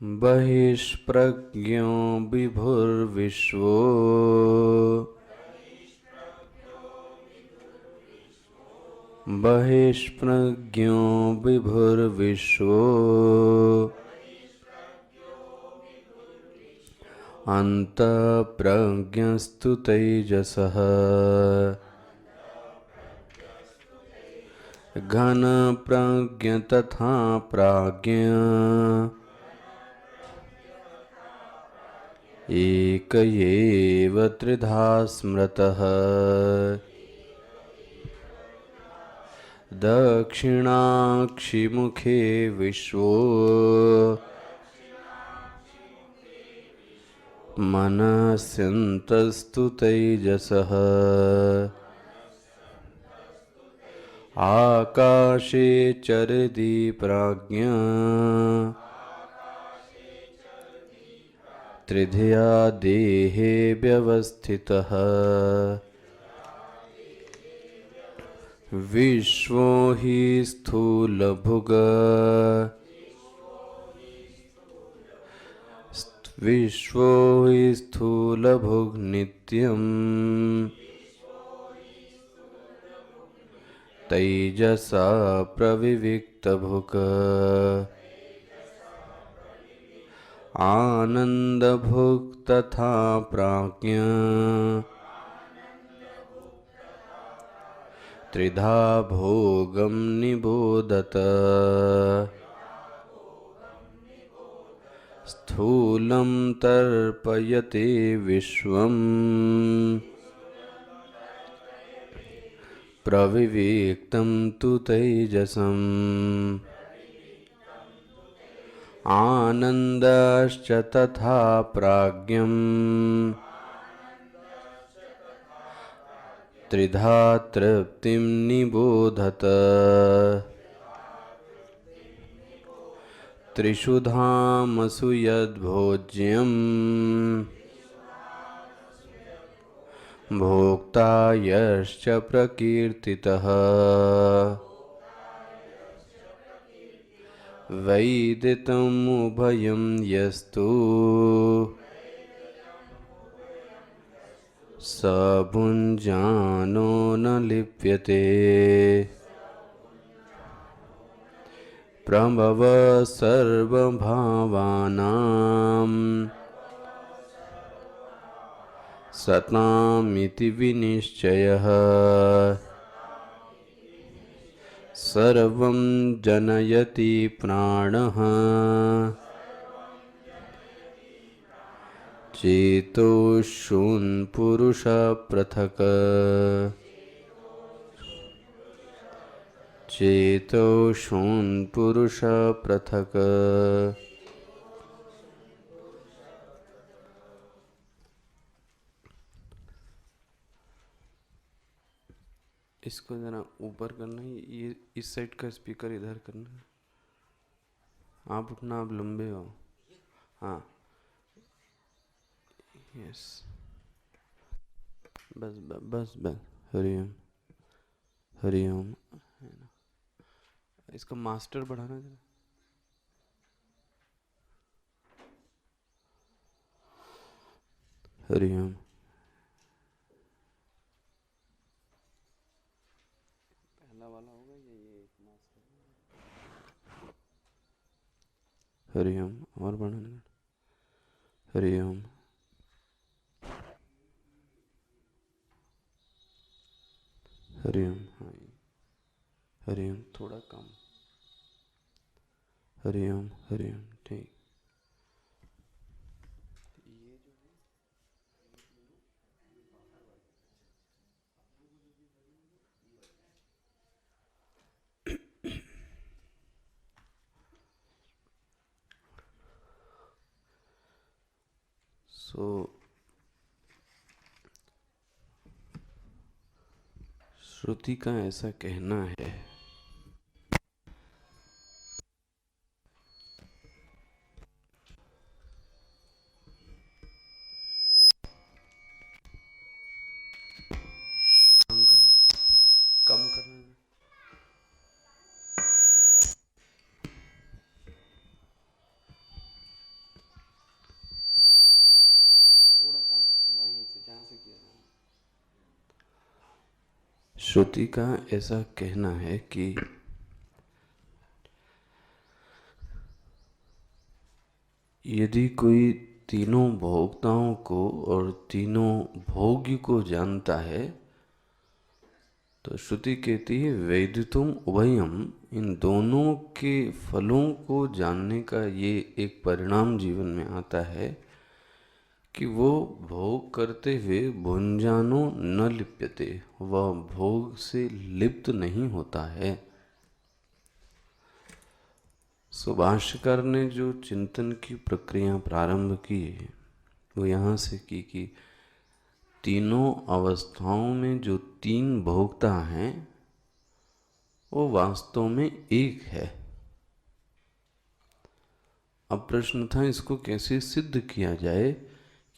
बहिष्प्रज्ञो विभुर्विश्वो बहिष्प्रज्ञो विभुर्विश्वो अन्तःप्रज्ञस्तु तेजसः घनप्रज्ञ तथा प्राज्ञ एक एव त्रिधा स्मृतः दक्षिणाक्षिमुखे विश्वो मनस्यन्तस्तु तेजसः आकाशे चरति प्राज्ञा त्रिधिया देहे व्यवस्थितः विश्वो हि स्थूलभुग विश्वो हि स्थूलभुग् नित्यम् तैजसा प्रविविक्तभुक् आनन्दभुक् तथा प्राज्ञ त्रिधा भोगं निबोधत स्थूलं तर्पयते विश्वम् प्रविविक्तं तु तेजसम् आनन्दश्च तथा प्राज्ञम् त्रिधा तृप्तिं निबोधत त्रिषु धामसु यद्भोज्यम् भोक्ता यश्च प्रकीर्तितः वैदितम् उभयं यस्तु स भुञ्जानो न लिप्यते प्रभव सर्वभावानां सतामिति विनिश्चयः सर्वं जनयति प्राणः चेतो शून्पुरुष पृथक् चेतो शून्पुरुष पृथक्। इसको जरा ऊपर करना है, ये इस साइड का स्पीकर इधर करना है। आप उठना, आप लंबे हो। हाँ यस, बस बस बस बस। हरिओम हरिओम। इसका मास्टर बढ़ाना जरा। हरिओम। पहला वाला होगा ये एक मास्टर। हरिओम। और बढ़ाना। हरिओम। हरिओम। हाँ हरिओम, थोड़ा कम। हरिओम हरिओम। ठीक। श्रुति का ऐसा कहना है कम करना। श्रुति का ऐसा कहना है कि यदि कोई तीनों भोक्ताओं को और तीनों भोग्य को जानता है तो श्रुति कहती है वेदितुम उभयम, इन दोनों के फलों को जानने का ये एक परिणाम जीवन में आता है कि वो भोग करते हुए भुंजानो न लिप्यते, वह भोग से लिप्त नहीं होता है। सुभाष्यकार ने जो चिंतन की प्रक्रिया प्रारंभ की है वो यहाँ से की कि तीनों अवस्थाओं में जो तीन भोक्ता हैं वो वास्तव में एक है। अब प्रश्न था इसको कैसे सिद्ध किया जाए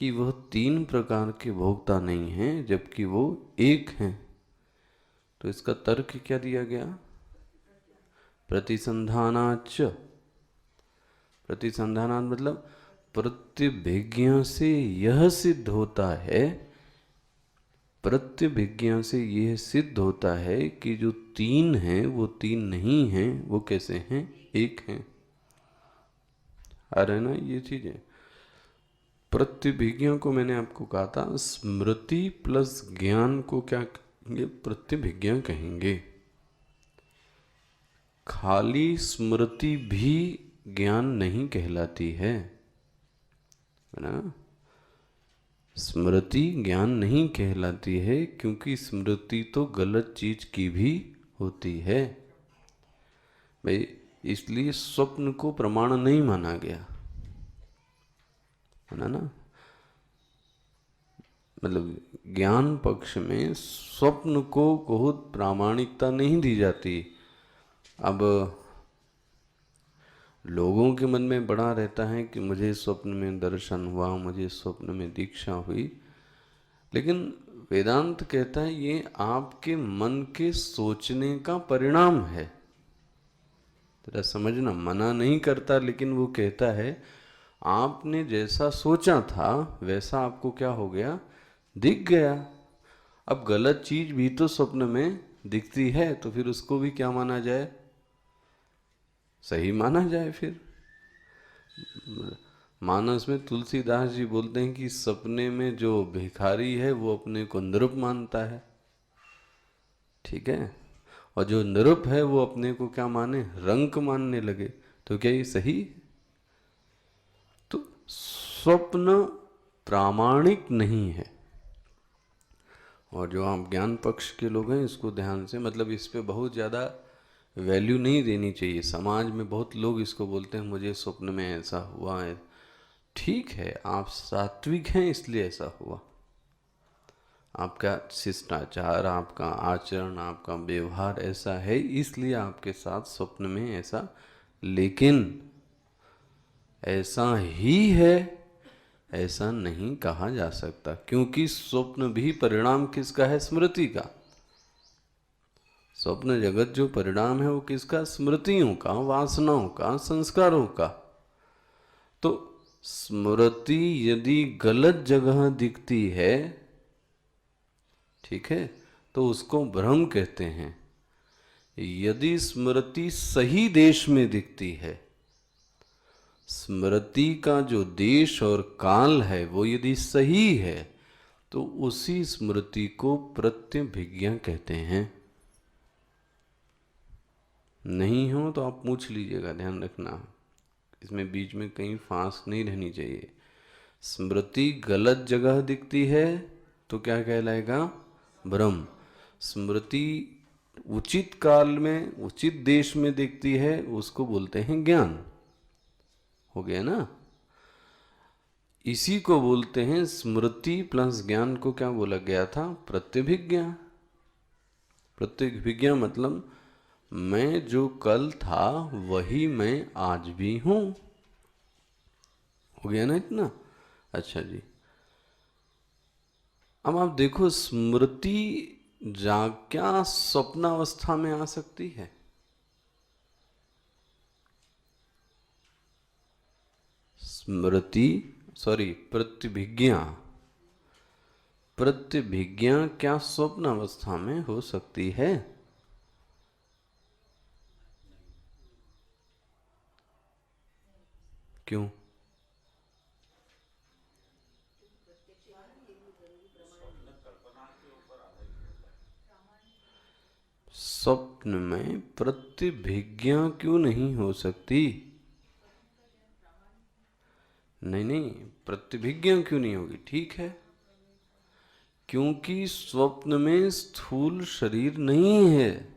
कि वह तीन प्रकार के भोक्ता नहीं हैं जबकि वो एक हैं। तो इसका तर्क क्या दिया गया? प्रतिसंधानाच, प्रतिसंधानात मतलब प्रत्यभिज्ञा से यह सिद्ध होता है, प्रत्यभिज्ञा से यह सिद्ध होता है कि जो तीन हैं वो तीन नहीं हैं, वो कैसे हैं? एक हैं। आ रहे ना ये चीजें? प्रत्यभिज्ञा को मैंने आपको कहा था स्मृति प्लस ज्ञान को क्या कहेंगे? प्रत्यभिज्ञा कहेंगे। खाली स्मृति भी ज्ञान नहीं कहलाती है ना। स्मृति ज्ञान नहीं कहलाती है क्योंकि स्मृति तो गलत चीज की भी होती है भाई, इसलिए स्वप्न को प्रमाण नहीं माना गया है ना। मतलब ज्ञान पक्ष में स्वप्न को बहुत प्रामाणिकता नहीं दी जाती। अब लोगों के मन में बड़ा रहता है कि मुझे स्वप्न में दर्शन हुआ, मुझे स्वप्न में दीक्षा हुई, लेकिन वेदांत कहता है ये आपके मन के सोचने का परिणाम है। तेरा समझना, मना नहीं करता लेकिन वो कहता है आपने जैसा सोचा था वैसा आपको क्या हो गया? दिख गया। अब गलत चीज भी तो स्वप्न में दिखती है तो फिर उसको भी क्या माना जाए? सही माना जाए। फिर मानस में तुलसीदास जी बोलते हैं कि सपने में जो भिखारी है वो अपने को नृप मानता है, ठीक है, और जो नृप है वो अपने को क्या माने? रंक मानने लगे। तो क्या ये सही? तो स्वप्न प्रामाणिक नहीं है। और जो आप ज्ञान पक्ष के लोग हैं इसको ध्यान से, मतलब इस पे बहुत ज़्यादा वैल्यू नहीं देनी चाहिए। समाज में बहुत लोग इसको बोलते हैं मुझे स्वप्न में ऐसा हुआ है। ठीक है, आप सात्विक हैं इसलिए ऐसा हुआ, आपका शिष्टाचार, आपका आचरण, आपका व्यवहार ऐसा है इसलिए आपके साथ स्वप्न में ऐसा, लेकिन ऐसा ही है ऐसा नहीं कहा जा सकता क्योंकि स्वप्न भी परिणाम किसका है? स्मृति का। स्वप्न जगत जो परिणाम है वो किसका? स्मृतियों का, वासनाओं का, संस्कारों का। तो स्मृति यदि गलत जगह दिखती है, ठीक है, तो उसको भ्रम कहते हैं। यदि स्मृति सही देश में दिखती है, स्मृति का जो देश और काल है वो यदि सही है तो उसी स्मृति को प्रत्यभिज्ञा कहते हैं। नहीं हो तो आप पूछ लीजिएगा, ध्यान रखना, इसमें बीच में कहीं फांस नहीं रहनी चाहिए। स्मृति गलत जगह दिखती है तो क्या कहलाएगा? भ्रम। स्मृति उचित काल में उचित देश में दिखती है उसको बोलते हैं ज्ञान। हो गया ना? इसी को बोलते हैं स्मृति प्लस ज्ञान को क्या बोला गया था? प्रत्यभिज्ञा। प्रत्यभिज्ञा मतलब मैं जो कल था वही मैं आज भी हूं। हो गया ना इतना? अच्छा जी, अब आप देखो स्मृति क्या स्वप्नावस्था में आ सकती है? स्मृति, सॉरी, प्रतिभिज्ञा, प्रतिभिज्ञा क्या स्वप्न अवस्था में हो सकती है? क्यों? स्वप्न में प्रतिभिज्ञा क्यों नहीं हो सकती? नहीं, प्रतिभिज्ञा क्यों नहीं होगी? ठीक है, क्योंकि स्वप्न में स्थूल शरीर नहीं है।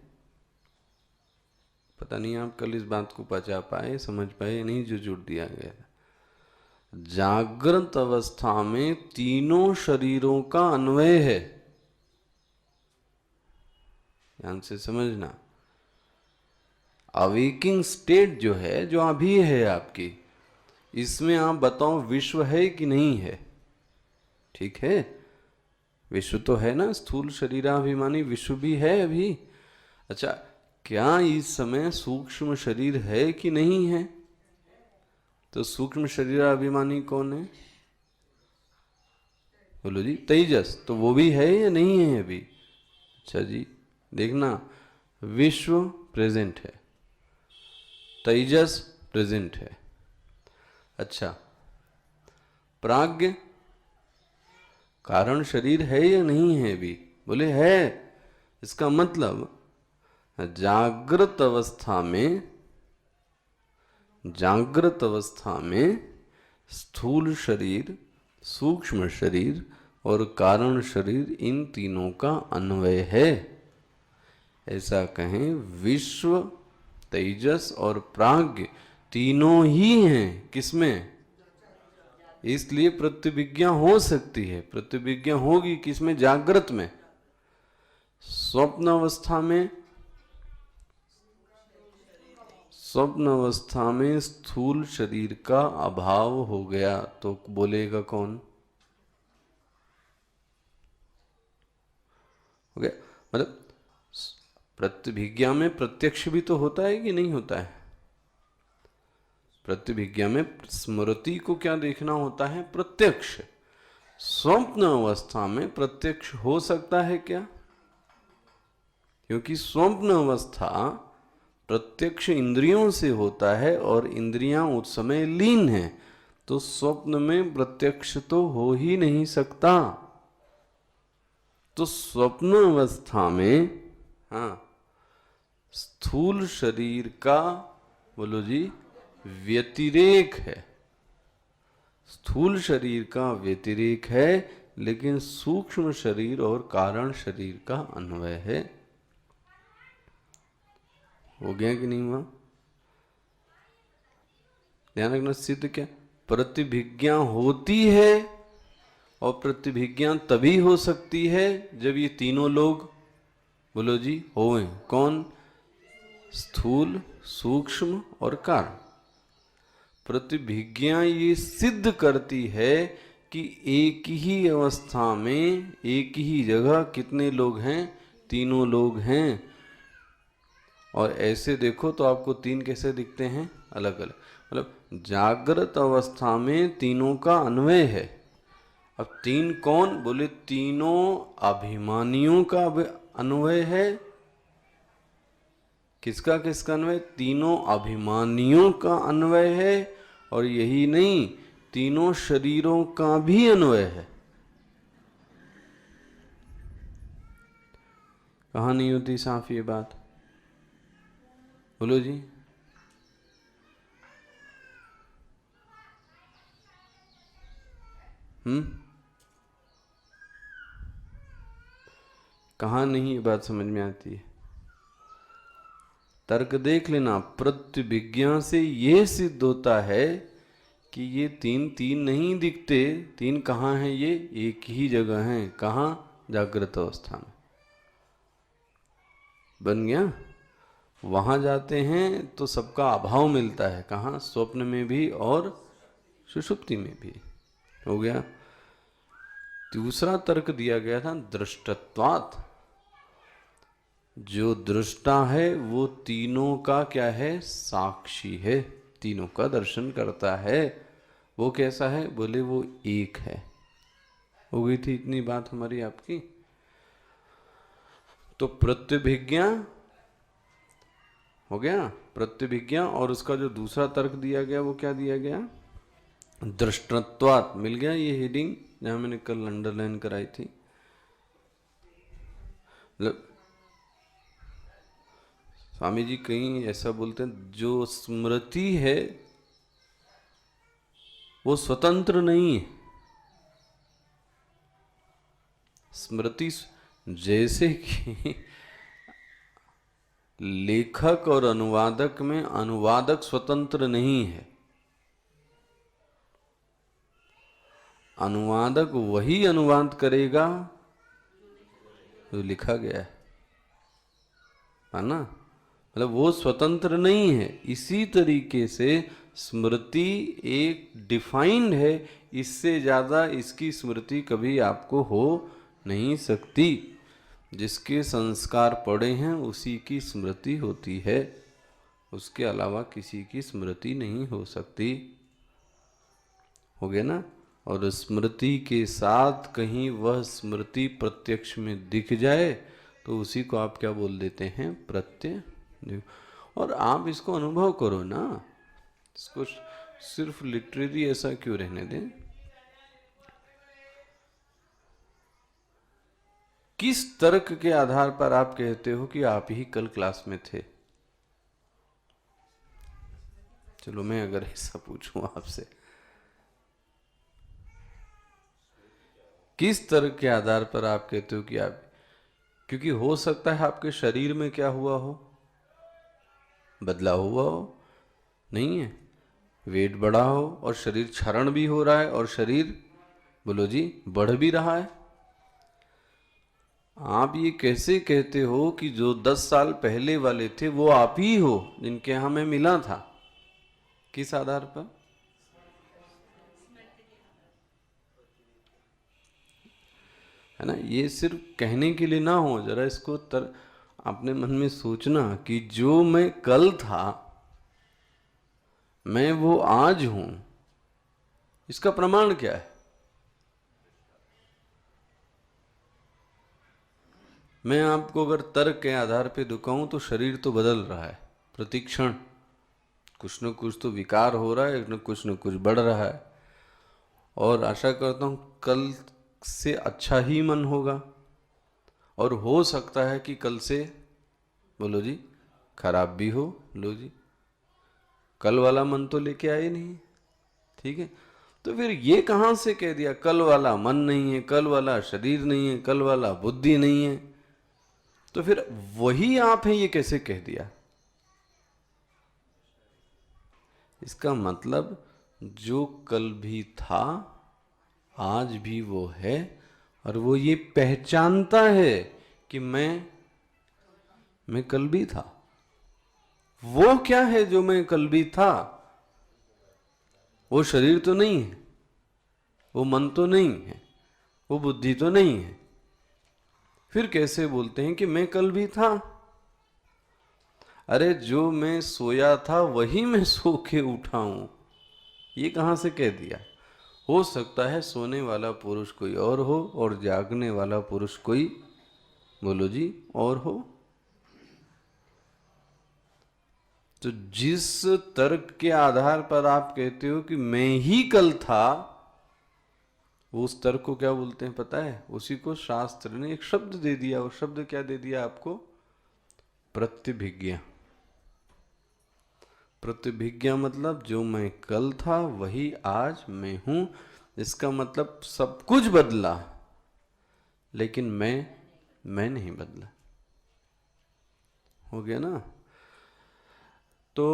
पता नहीं आप कल इस बात को पचा पाए, समझ पाए नहीं, जो जुड़ दिया गया। जागृत अवस्था में तीनों शरीरों का अन्वय है, ध्यान से समझना। अवेकिंग स्टेट जो है, जो अभी है आपकी, इसमें आप बताओ विश्व है कि नहीं है? ठीक है, विश्व तो है ना, स्थूल शरीराभिमानी विश्व भी है अभी। अच्छा, क्या इस समय सूक्ष्म शरीर है कि नहीं है? तो सूक्ष्म शरीराभिमानी कौन है? बोलो जी, तेजस। तो वो भी है या नहीं है अभी? अच्छा जी, देखना, विश्व प्रेजेंट है, तेजस प्रेजेंट है। अच्छा, प्राज्ञ कारण शरीर है या नहीं है अभी? बोले है। इसका मतलब जागृत अवस्था में स्थूल शरीर, सूक्ष्म शरीर और कारण शरीर, इन तीनों का अन्वय है। ऐसा कहें, विश्व, तेजस और प्राज्ञ तीनों ही हैं किसमें? इसलिए प्रतिभिज्ञा हो सकती है। प्रतिभिज्ञा होगी किसमें? जागृत में। स्वप्न अवस्था में स्थूल शरीर का अभाव हो गया तो बोलेगा कौन? हो गया। मतलब प्रतिभिज्ञा में प्रत्यक्ष भी तो होता है कि नहीं होता है? प्रतिभिज्ञा में स्मृति को क्या देखना होता है? प्रत्यक्ष। स्वप्न अवस्था में प्रत्यक्ष हो सकता है क्या? क्योंकि स्वप्न अवस्था प्रत्यक्ष इंद्रियों से होता है और इंद्रियां उस समय लीन हैं, तो स्वप्न में प्रत्यक्ष तो हो ही नहीं सकता। तो स्वप्न अवस्था में स्थूल शरीर का, बोलो जी, व्यतिरेक है। स्थूल शरीर का व्यतिरेक है, लेकिन सूक्ष्म शरीर और कारण शरीर का अन्वय है। हो गया कि नहीं हुआ? ध्यान रखना, सिद्ध क्या? प्रतिभिज्ञा होती है, और प्रतिभिज्ञा तभी हो सकती है जब ये तीनों लोग, बोलो जी, हों। कौन? स्थूल, सूक्ष्म और कारण। प्रतिभिज्ञा ये सिद्ध करती है कि एक ही अवस्था में, एक ही जगह कितने लोग हैं? तीनों लोग हैं। और ऐसे देखो तो आपको तीन कैसे दिखते हैं? अलग अलग। मतलब जागृत अवस्था में तीनों का अन्वय है। अब तीन कौन? बोले तीनों अभिमानियों का अन्वय है। किसका किसका अन्वय? तीनों अभिमानियों का अन्वय है। और यही नहीं, तीनों शरीरों का भी अन्वय है। कहाँ नहीं होती साफ ये बात? बोलो जी। कहाँ नहीं ये बात समझ में आती है? तर्क देख लेना। प्रतिभिज्ञा से ये सिद्ध होता है कि ये तीन तीन नहीं दिखते। तीन कहाँ हैं? ये एक ही जगह हैं। कहाँ? जागृत अवस्था में। बन गया? वहां जाते हैं तो सबका अभाव मिलता है। कहाँ? स्वप्न में भी और सुषुप्ति में भी। हो गया। दूसरा तर्क दिया गया था दृष्टत्वात्। जो दृष्टा है वो तीनों का क्या है? साक्षी है, तीनों का दर्शन करता है। वो कैसा है? बोले वो एक है। हो गई थी इतनी बात हमारी आपकी। तो प्रत्यभिज्ञा हो गया, प्रत्यभिज्ञा, और उसका जो दूसरा तर्क दिया गया वो क्या दिया गया, दृष्टत्वात्। मिल गया ये हेडिंग जहां मैंने कल अंडरलाइन कराई थी। स्वामी जी कहीं ऐसा बोलते हैं, जो स्मृति है वो स्वतंत्र नहीं है। स्मृति जैसे कि लेखक और अनुवादक में अनुवादक स्वतंत्र नहीं है, अनुवादक वही अनुवाद करेगा जो लिखा गया है ना, मतलब वो स्वतंत्र नहीं है। इसी तरीके से स्मृति एक डिफाइंड है, इससे ज्यादा इसकी स्मृति कभी आपको हो नहीं सकती। जिसके संस्कार पड़े हैं उसी की स्मृति होती है, उसके अलावा किसी की स्मृति नहीं हो सकती। हो गया ना। और स्मृति के साथ कहीं वह स्मृति प्रत्यक्ष में दिख जाए तो उसी को आप क्या बोल देते हैं, प्रत्यय। और आप इसको अनुभव करो ना, इसको सिर्फ लिटरेरी ऐसा क्यों रहने दें। किस तर्क के आधार पर आप कहते हो कि आप ही कल क्लास में थे? चलो मैं अगर ऐसा पूछूं आपसे, किस तर्क के आधार पर आप कहते हो कि आप, क्योंकि हो सकता है आपके शरीर में क्या हुआ हो, बदलाव हुआ हो, नहीं है, वेट बढ़ा हो और शरीर क्षरण भी हो रहा है और शरीर, बोलो जी, बढ़ भी रहा है। आप ये कैसे कहते हो कि जो 10 साल पहले वाले थे वो आप ही हो जिनके यहां मैं मिला था? किस आधार पर? है ना, ये सिर्फ कहने के लिए ना हो, जरा इसको अपने मन में सोचना कि जो मैं कल था मैं वो आज हूं, इसका प्रमाण क्या है? मैं आपको अगर तर्क के आधार पे दिखाऊं तो शरीर तो बदल रहा है प्रतिक्षण, कुछ न कुछ तो विकार हो रहा है, कुछ न कुछ बढ़ रहा है, और आशा करता हूं कल से अच्छा ही मन होगा, और हो सकता है कि कल से, बोलो जी, खराब भी हो। लो जी, कल वाला मन तो लेके आए नहीं, ठीक है। तो फिर ये कहां से कह दिया कल वाला मन नहीं है, कल वाला शरीर नहीं है, कल वाला बुद्धि नहीं है? तो फिर वही आप हैं ये कैसे कह दिया? इसका मतलब जो कल भी था आज भी वो है, और वो ये पहचानता है कि मैं कल भी था। वो क्या है जो मैं कल भी था? वो शरीर तो नहीं है, वो मन तो नहीं है, वो बुद्धि तो नहीं है। फिर कैसे बोलते हैं कि मैं कल भी था? अरे जो मैं सोया था वही मैं सो के उठा हूं, ये कहां से कह दिया? हो सकता है सोने वाला पुरुष कोई और हो और जागने वाला पुरुष कोई, बोलो जी, और हो। तो जिस तर्क के आधार पर आप कहते हो कि मैं ही कल था, वो उस तर्क को क्या बोलते हैं पता है? उसी को शास्त्र ने एक शब्द दे दिया। वो शब्द क्या दे दिया आपको? प्रत्यभिज्ञा। प्रत्यभिज्ञा मतलब जो मैं कल था वही आज मैं हूं। इसका मतलब सब कुछ बदला लेकिन मैं नहीं बदला। हो गया ना। तो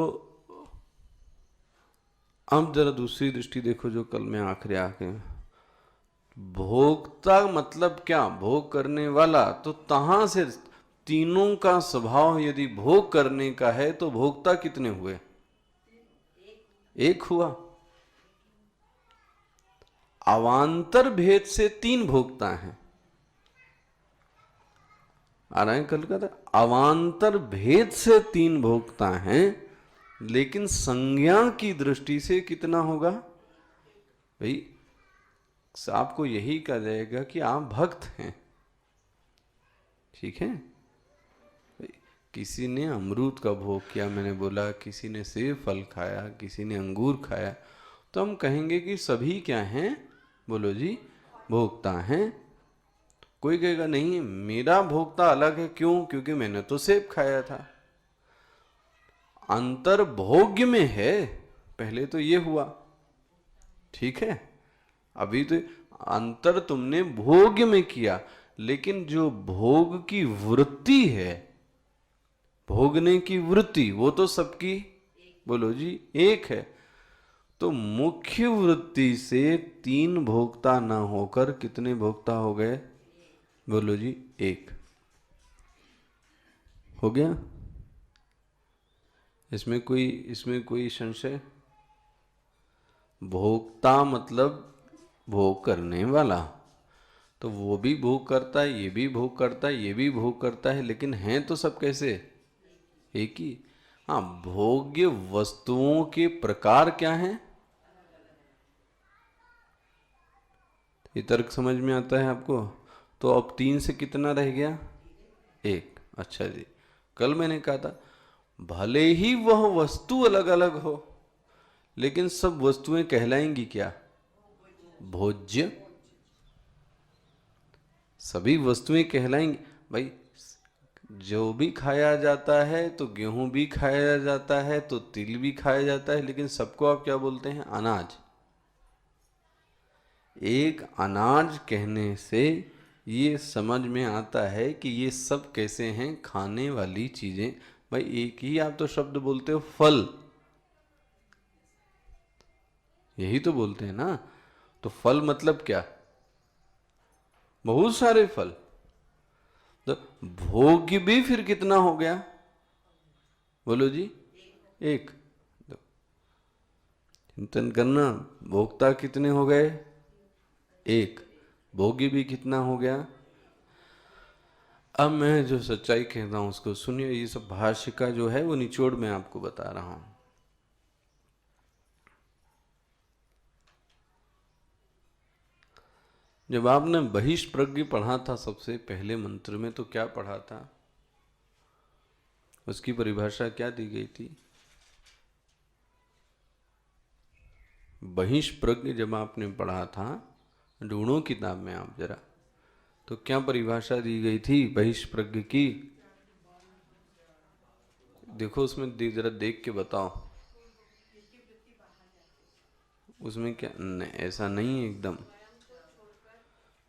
अब जरा दूसरी दृष्टि देखो जो कल में आखिरी आके, भोक्ता मतलब क्या? भोग करने वाला। तो तहां से तीनों का स्वभाव यदि भोग करने का है तो भोक्ता कितने हुए? एक हुआ। अवान्तर भेद से 3 भोक्ता हैं। आ रहा है कल का था? अवान्तर भेद से 3 भोक्ता हैं, लेकिन संज्ञा की दृष्टि से कितना होगा भाई? आपको यही कहा जाएगा कि आप भक्त हैं। ठीक है, किसी ने अमरूद का भोग किया, मैंने बोला, किसी ने सेब फल खाया, किसी ने अंगूर खाया, तो हम कहेंगे कि सभी क्या हैं? बोलो जी, भोक्ता हैं। कोई कहेगा नहीं, मेरा भोक्ता अलग है। क्यों? क्योंकि मैंने तो सेब खाया था। अंतर भोग्य में है, पहले तो ये हुआ। ठीक है, अभी तो अंतर तुमने भोग्य में किया, लेकिन जो भोग की वृत्ति है, भोगने की वृत्ति, वो तो सबकी, बोलो जी, एक है। तो मुख्य वृत्ति से 3 भोक्ता ना होकर कितने भोक्ता हो गए? बोलो जी, 1 हो गया। इसमें कोई संशय? भोक्ता मतलब भोग करने वाला, तो वो भी भोग करता है, ये भी भोग करता है, ये भी भोग करता है, लेकिन हैं तो सब कैसे? एक ही। हाँ, भोग्य वस्तुओं के प्रकार क्या हैं? ये तर्क समझ में आता है आपको? तो अब 3 से कितना रह गया? 1। अच्छा जी, कल मैंने कहा था भले ही वह वस्तु अलग अलग हो, लेकिन सब वस्तुएं कहलाएंगी क्या? भोज्य। सभी वस्तुएं कहलाएंगी भाई। जो भी खाया जाता है, तो गेहूं भी खाया जाता है, तो तिल भी खाया जाता है, लेकिन सबको आप क्या बोलते हैं? अनाज। एक अनाज कहने से ये समझ में आता है कि ये सब कैसे हैं? खाने वाली चीजें। भाई एक ही आप तो शब्द बोलते हो, फल, यही तो बोलते हैं ना। तो फल मतलब क्या? बहुत सारे फल। तो भोग्य भी फिर कितना हो गया? बोलो जी, 1। चिंतन करना, भोक्ता कितने हो गए? 1। भोगी भी कितना हो गया? अब मैं जो सच्चाई कहता हूं उसको सुनिए। ये सब भाष्य का जो है वो निचोड़ मैं आपको बता रहा हूं। जब आपने बहिष्प्रज्ञ पढ़ा था सबसे पहले मंत्र में, तो क्या पढ़ा था? उसकी परिभाषा क्या दी गई थी? बहिष्प्रज्ञ जब आपने पढ़ा था, ढूंढो किताब में आप जरा, तो क्या परिभाषा दी गई थी बहिष्प्रज्ञ की? देखो उसमें जरा देख के बताओ। उसमें क्या नहीं, ऐसा नहीं है एकदम।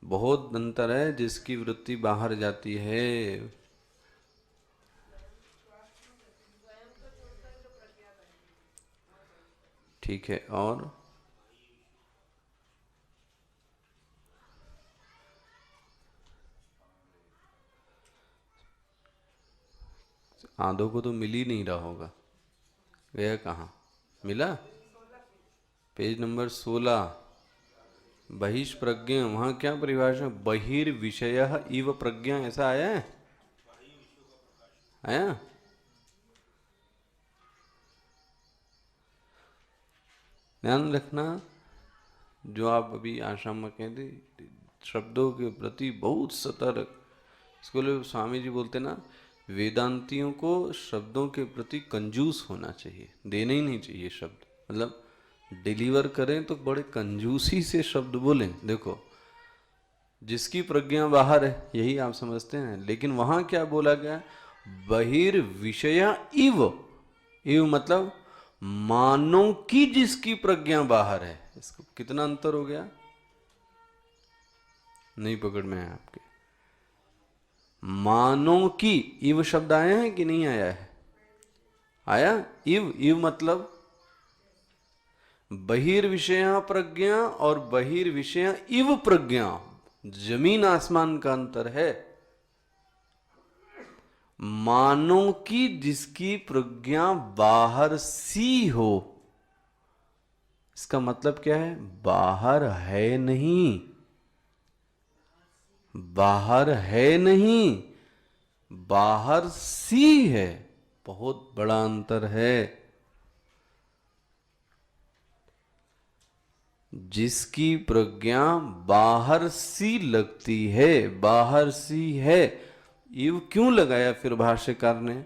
बहुत अंतर है। जिसकी वृत्ति बाहर जाती है, ठीक है, और आधों को तो मिल ही नहीं रहा होगा। गया कहाँ? मिला? Page number 16, बहिष्प्रज्ञ। वहां क्या परिभाषा? बहिर्विषय इव प्रज्ञा, ऐसा आया है? आया? ध्यान रखना, जो आप अभी आश्रम में कहते, शब्दों के प्रति बहुत सतर्क। इसको लिए स्वामी जी बोलते ना, वेदांतियों को शब्दों के प्रति कंजूस होना चाहिए, देने ही नहीं चाहिए शब्द। मतलब डिलीवर करें तो बड़े कंजूसी से शब्द बोलें। देखो, जिसकी प्रज्ञा बाहर है, यही आप समझते हैं, लेकिन वहां क्या बोला गया? बहिर्विषया इव। इव मतलब मानो कि जिसकी प्रज्ञा बाहर है। इसको कितना अंतर हो गया? नहीं पकड़ में है आपके। मानो कि, इव शब्द आया है कि नहीं आया है? आया। इव, इव मतलब बहिर्विषया प्रज्ञा और बहिर्विषया इव प्रज्ञा, जमीन आसमान का अंतर है। मानो कि जिसकी प्रज्ञा बाहर सी हो, इसका मतलब क्या है? बाहर है नहीं, बाहर है नहीं, बाहर सी है। बहुत बड़ा अंतर है। जिसकी प्रज्ञा बाहर सी लगती है, बाहर सी है, ये क्यों लगाया फिर भाष्यकार ने?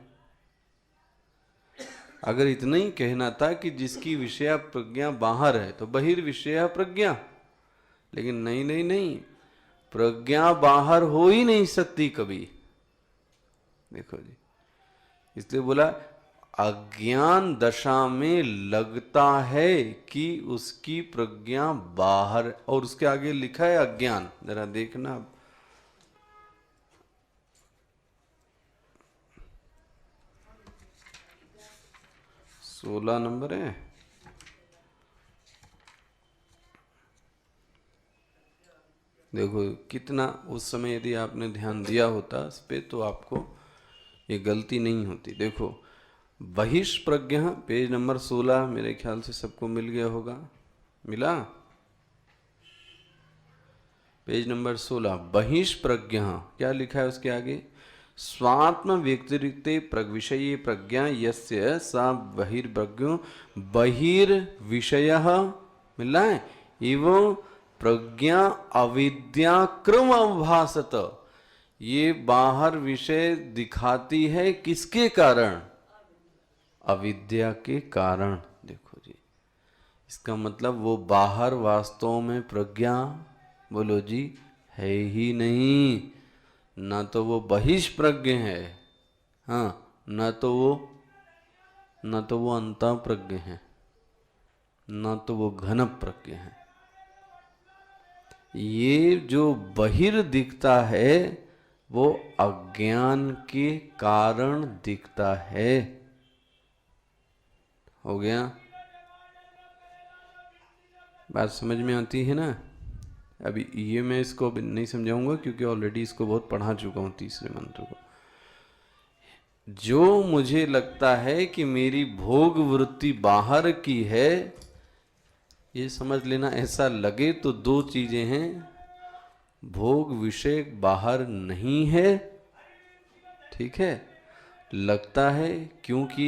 अगर इतना ही कहना था कि जिसकी विषय प्रज्ञा बाहर है तो बहिर्विषय प्रज्ञा, लेकिन नहीं नहीं नहीं, प्रज्ञा बाहर हो ही नहीं सकती कभी। देखो जी, इसलिए बोला अज्ञान दशा में लगता है कि उसकी प्रज्ञा बाहर, और उसके आगे लिखा है अज्ञान, जरा देखना। 16 नंबर है। देखो कितना, उस समय यदि आपने ध्यान दिया होता इस पे तो आपको ये गलती नहीं होती। देखो बहिष्प्रज्ञ, पेज नंबर 16, मेरे ख्याल से सबको मिल गया होगा। मिला? पेज नंबर 16, बहिष्प्रज्ञ क्या लिखा है उसके आगे? स्वात्म व्यतिरिक्त प्रविषये प्रज्ञा यस्य सा बहिर्प्रज्ञो बहिर्विषयः, मिल रहा है, एवं प्रज्ञा अविद्याक्रम अभासत। ये बाहर विषय दिखाती है किसके कारण? अविद्या के कारण। देखो जी, इसका मतलब वो बाहर वास्तव में प्रज्ञा, बोलो जी, है ही नहीं। न तो वो बहिष्प्रज्ञ है, हाँ, न तो वो अंतःप्रज्ञ है, न तो वो घन प्रज्ञ है। ये जो बहिर दिखता है वो अज्ञान के कारण दिखता है। हो गया? बात समझ में आती है ना? अभी ये मैं इसको अभी नहीं समझाऊंगा क्योंकि ऑलरेडी इसको बहुत पढ़ा चुका हूँ, तीसरे मंत्र को। जो मुझे लगता है कि मेरी भोग वृत्ति बाहर की है, ये समझ लेना, ऐसा लगे तो दो चीजें हैं, भोग विषय बाहर नहीं है, ठीक है, लगता है क्योंकि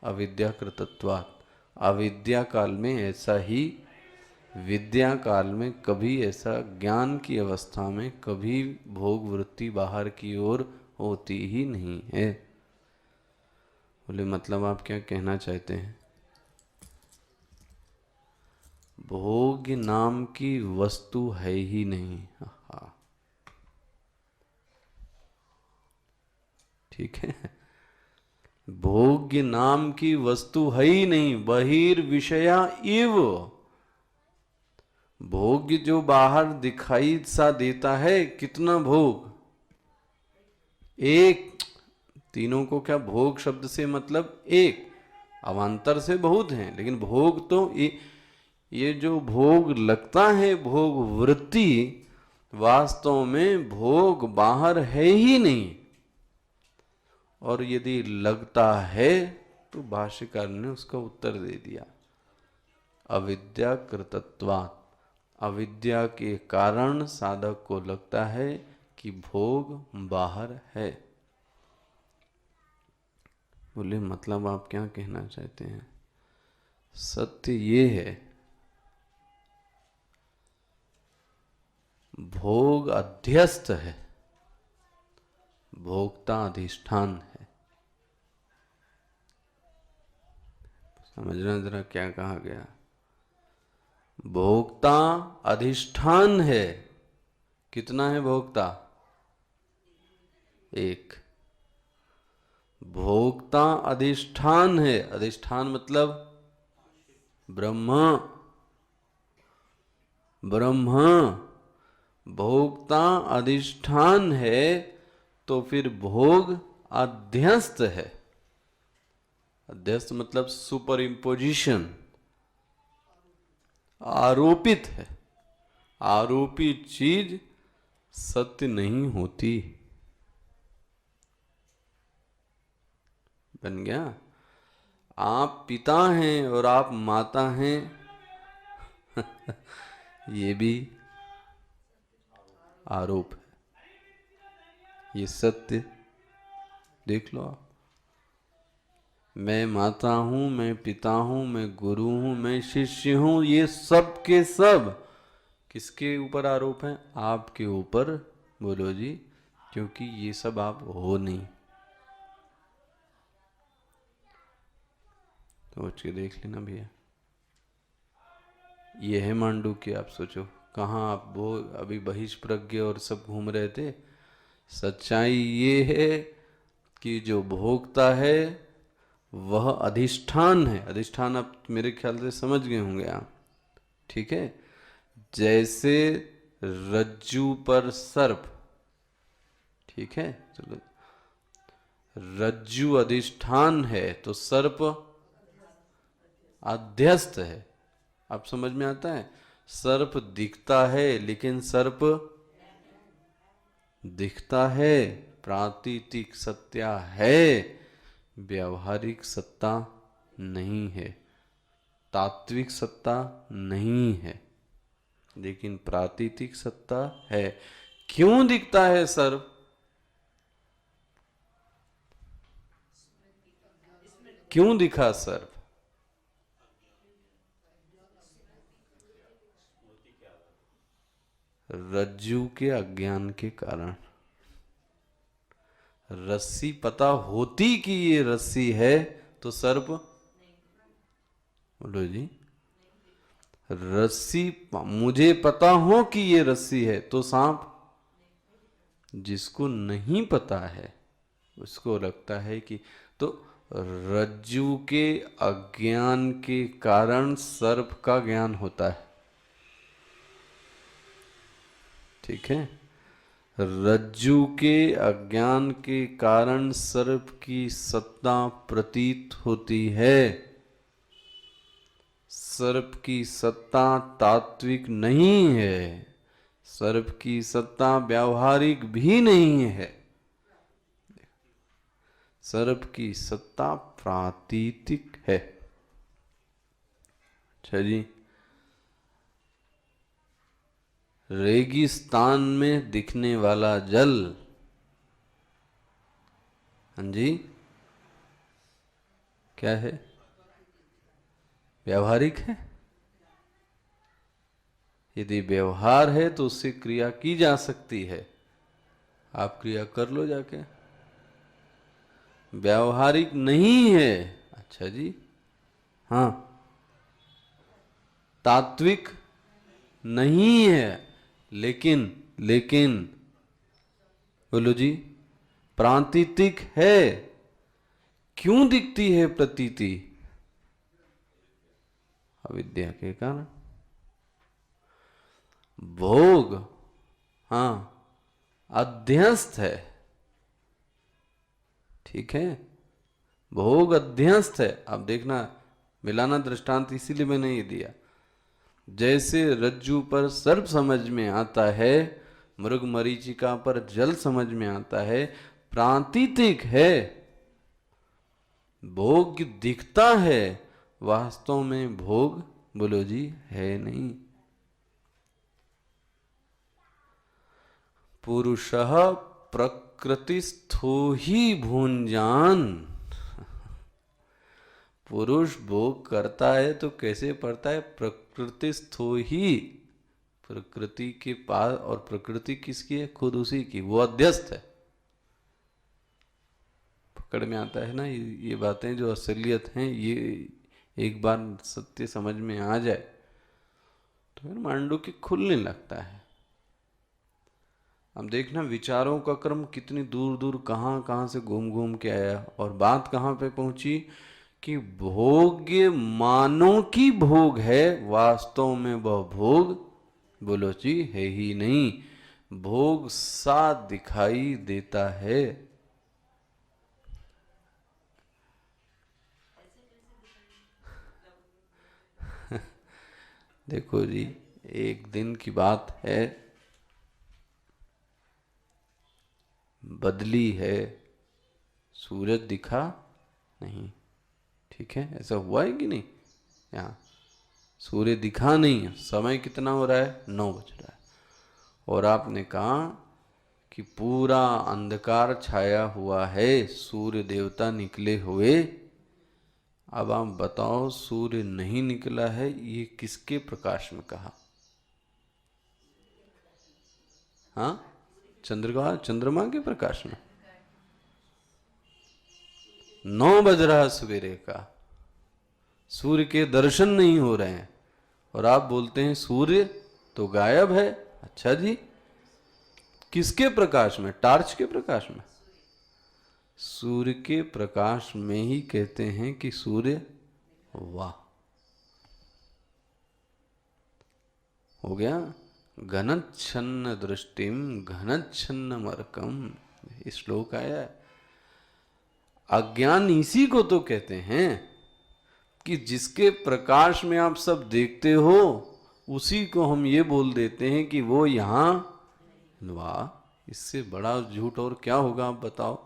अविद्याकृतत्वात्, अविद्या काल में ऐसा ही, विद्या काल में कभी ऐसा, ज्ञान की अवस्था में कभी भोग वृत्ति बाहर की ओर होती ही नहीं है। बोले मतलब आप क्या कहना चाहते हैं? भोग नाम की वस्तु है ही नहीं। हाँ, ठीक है, भोग्य नाम की वस्तु है ही नहीं, बहिर्विषया इव। भोग्य जो बाहर दिखाई सा देता है, कितना भोग? एक। तीनों को क्या भोग शब्द से मतलब एक, अवान्तर से बहुत हैं, लेकिन भोग तो ये जो भोग लगता है, भोग वृत्ति, वास्तव में भोग बाहर है ही नहीं। और यदि लगता है तो भाष्यकार ने उसका उत्तर दे दिया, अविद्याकृतत्वात्, अविद्या के कारण साधक को लगता है कि भोग बाहर है। बोले मतलब आप क्या कहना चाहते हैं? सत्य ये है, भोग अध्यस्त है, भोक्ता अधिष्ठान है। समझना जरा क्या कहा गया? भोक्ता अधिष्ठान है। कितना है भोक्ता? एक। भोक्ता अधिष्ठान है, अधिष्ठान मतलब ब्रह्म, ब्रह्म भोक्ता अधिष्ठान है, तो फिर भोग अध्यस्त है। अध्यस्त मतलब सुपर इम्पोजिशन, आरोपित है। आरोपित चीज सत्य नहीं होती। बन गया? आप पिता हैं और आप माता हैं ये भी आरोप है, ये सत्य देख लो आप। मैं माता हूँ, मैं पिता हूँ, मैं गुरु हूँ, मैं शिष्य हूँ, ये सब के सब किसके ऊपर आरोप हैं? आपके ऊपर। बोलो जी, क्योंकि ये सब आप हो नहीं। सोच के देख लेना भैया, ये है मांडूक्य। आप सोचो कहाँ आप वो अभी बहिष्प्रज्ञ और सब घूम रहे थे। सच्चाई ये है कि जो भोगता है वह अधिष्ठान है। अधिष्ठान आप मेरे ख्याल से समझ गए होंगे आप, ठीक है। जैसे रज्जू पर सर्प, ठीक है, चलो, रज्जू अधिष्ठान है तो सर्प अध्यस्त है। आप समझ में आता है? सर्प दिखता है लेकिन सर्प दिखता है, प्रातीतिक सत्या है, व्यावहारिक सत्ता नहीं है, तात्विक सत्ता नहीं है, लेकिन प्रातीतिक सत्ता है। क्यों दिखता है सर्प? क्यों दिखा सर्प? रज्जू के अज्ञान के कारण। रस्सी पता होती कि ये रस्सी है तो सर्प, बोलो जी, रस्सी मुझे पता हो कि ये रस्सी है तो सांप। जिसको नहीं पता है उसको लगता है कि, तो रज्जू के अज्ञान के कारण सर्प का ज्ञान होता है, ठीक है। रज्जू के अज्ञान के कारण सर्प की सत्ता प्रतीत होती है। सर्प की सत्ता तात्विक नहीं है, सर्प की सत्ता व्यावहारिक भी नहीं है, सर्प की सत्ता प्रातीतिक है। अच्छा जी, रेगिस्तान में दिखने वाला जल, हाँ जी, क्या है? व्यावहारिक है। यदि व्यवहार है तो उससे क्रिया की जा सकती है, आप क्रिया कर लो जाके। व्यावहारिक नहीं है, अच्छा जी, हाँ, तात्विक नहीं है, लेकिन लेकिन बोलो जी, प्रातीतिक है। क्यों दिखती है प्रतीति? अविद्या के कारण। भोग, हाँ, अध्यस्त है, ठीक है, भोग अध्यस्त है। अब देखना, मिलाना दृष्टांत इसीलिए मैंने ये दिया। जैसे रज्जू पर सर्प समझ में आता है, मृग मरीचिका पर जल समझ में आता है, प्रातीतिक है, भोग दिखता है, वास्तव में भोग, बोलो जी, है नहीं। पुरुषः प्रकृतिस्थो ही भुंजान। पुरुष भोग करता है तो कैसे पड़ता है? प्रकृतिस्थो ही, प्रकृति के पास, और प्रकृति किसकी है? खुद उसी की, वो अध्यस्त है। पकड़ में आता है ना ये बातें जो असलियत हैं, ये एक बार सत्य समझ में आ जाए तो फिर मांडू के खुलने लगता है। अब देखना विचारों का क्रम कितनी दूर दूर कहाँ कहाँ से घूम घूम के आया, और बात कहाँ पे पहुंची कि भोग्य मानो की भोग है, वास्तव में वह भोग, बोलो जी, है ही नहीं, भोग सा दिखाई देता है। देखो जी, एक दिन की बात है, बदली है, सूरज दिखा नहीं, ठीक है, ऐसा हुआ है कि नहीं? यहाँ सूर्य दिखा नहीं, समय कितना हो रहा है? 9 बज रहा है, और आपने कहा कि पूरा अंधकार छाया हुआ है, सूर्य देवता निकले हुए अब आप बताओ, सूर्य नहीं निकला है, ये किसके प्रकाश में कहा? हाँ, चंद्रमा के प्रकाश में। 9 बज रहा सवेरे का, सूर्य के दर्शन नहीं हो रहे हैं, और आप बोलते हैं सूर्य तो गायब है। अच्छा जी, किसके प्रकाश में? टार्च के प्रकाश में? सूर्य के प्रकाश में ही कहते हैं कि सूर्य, वाह, हो गया। घनच्छन्न दृष्टिम घनच्छन्न मर्कम, श्लोक आया है। अज्ञान इसी को तो कहते हैं कि जिसके प्रकाश में आप सब देखते हो, उसी को हम ये बोल देते हैं कि वो यहां, वाह, इससे बड़ा झूठ और क्या होगा? आप बताओ।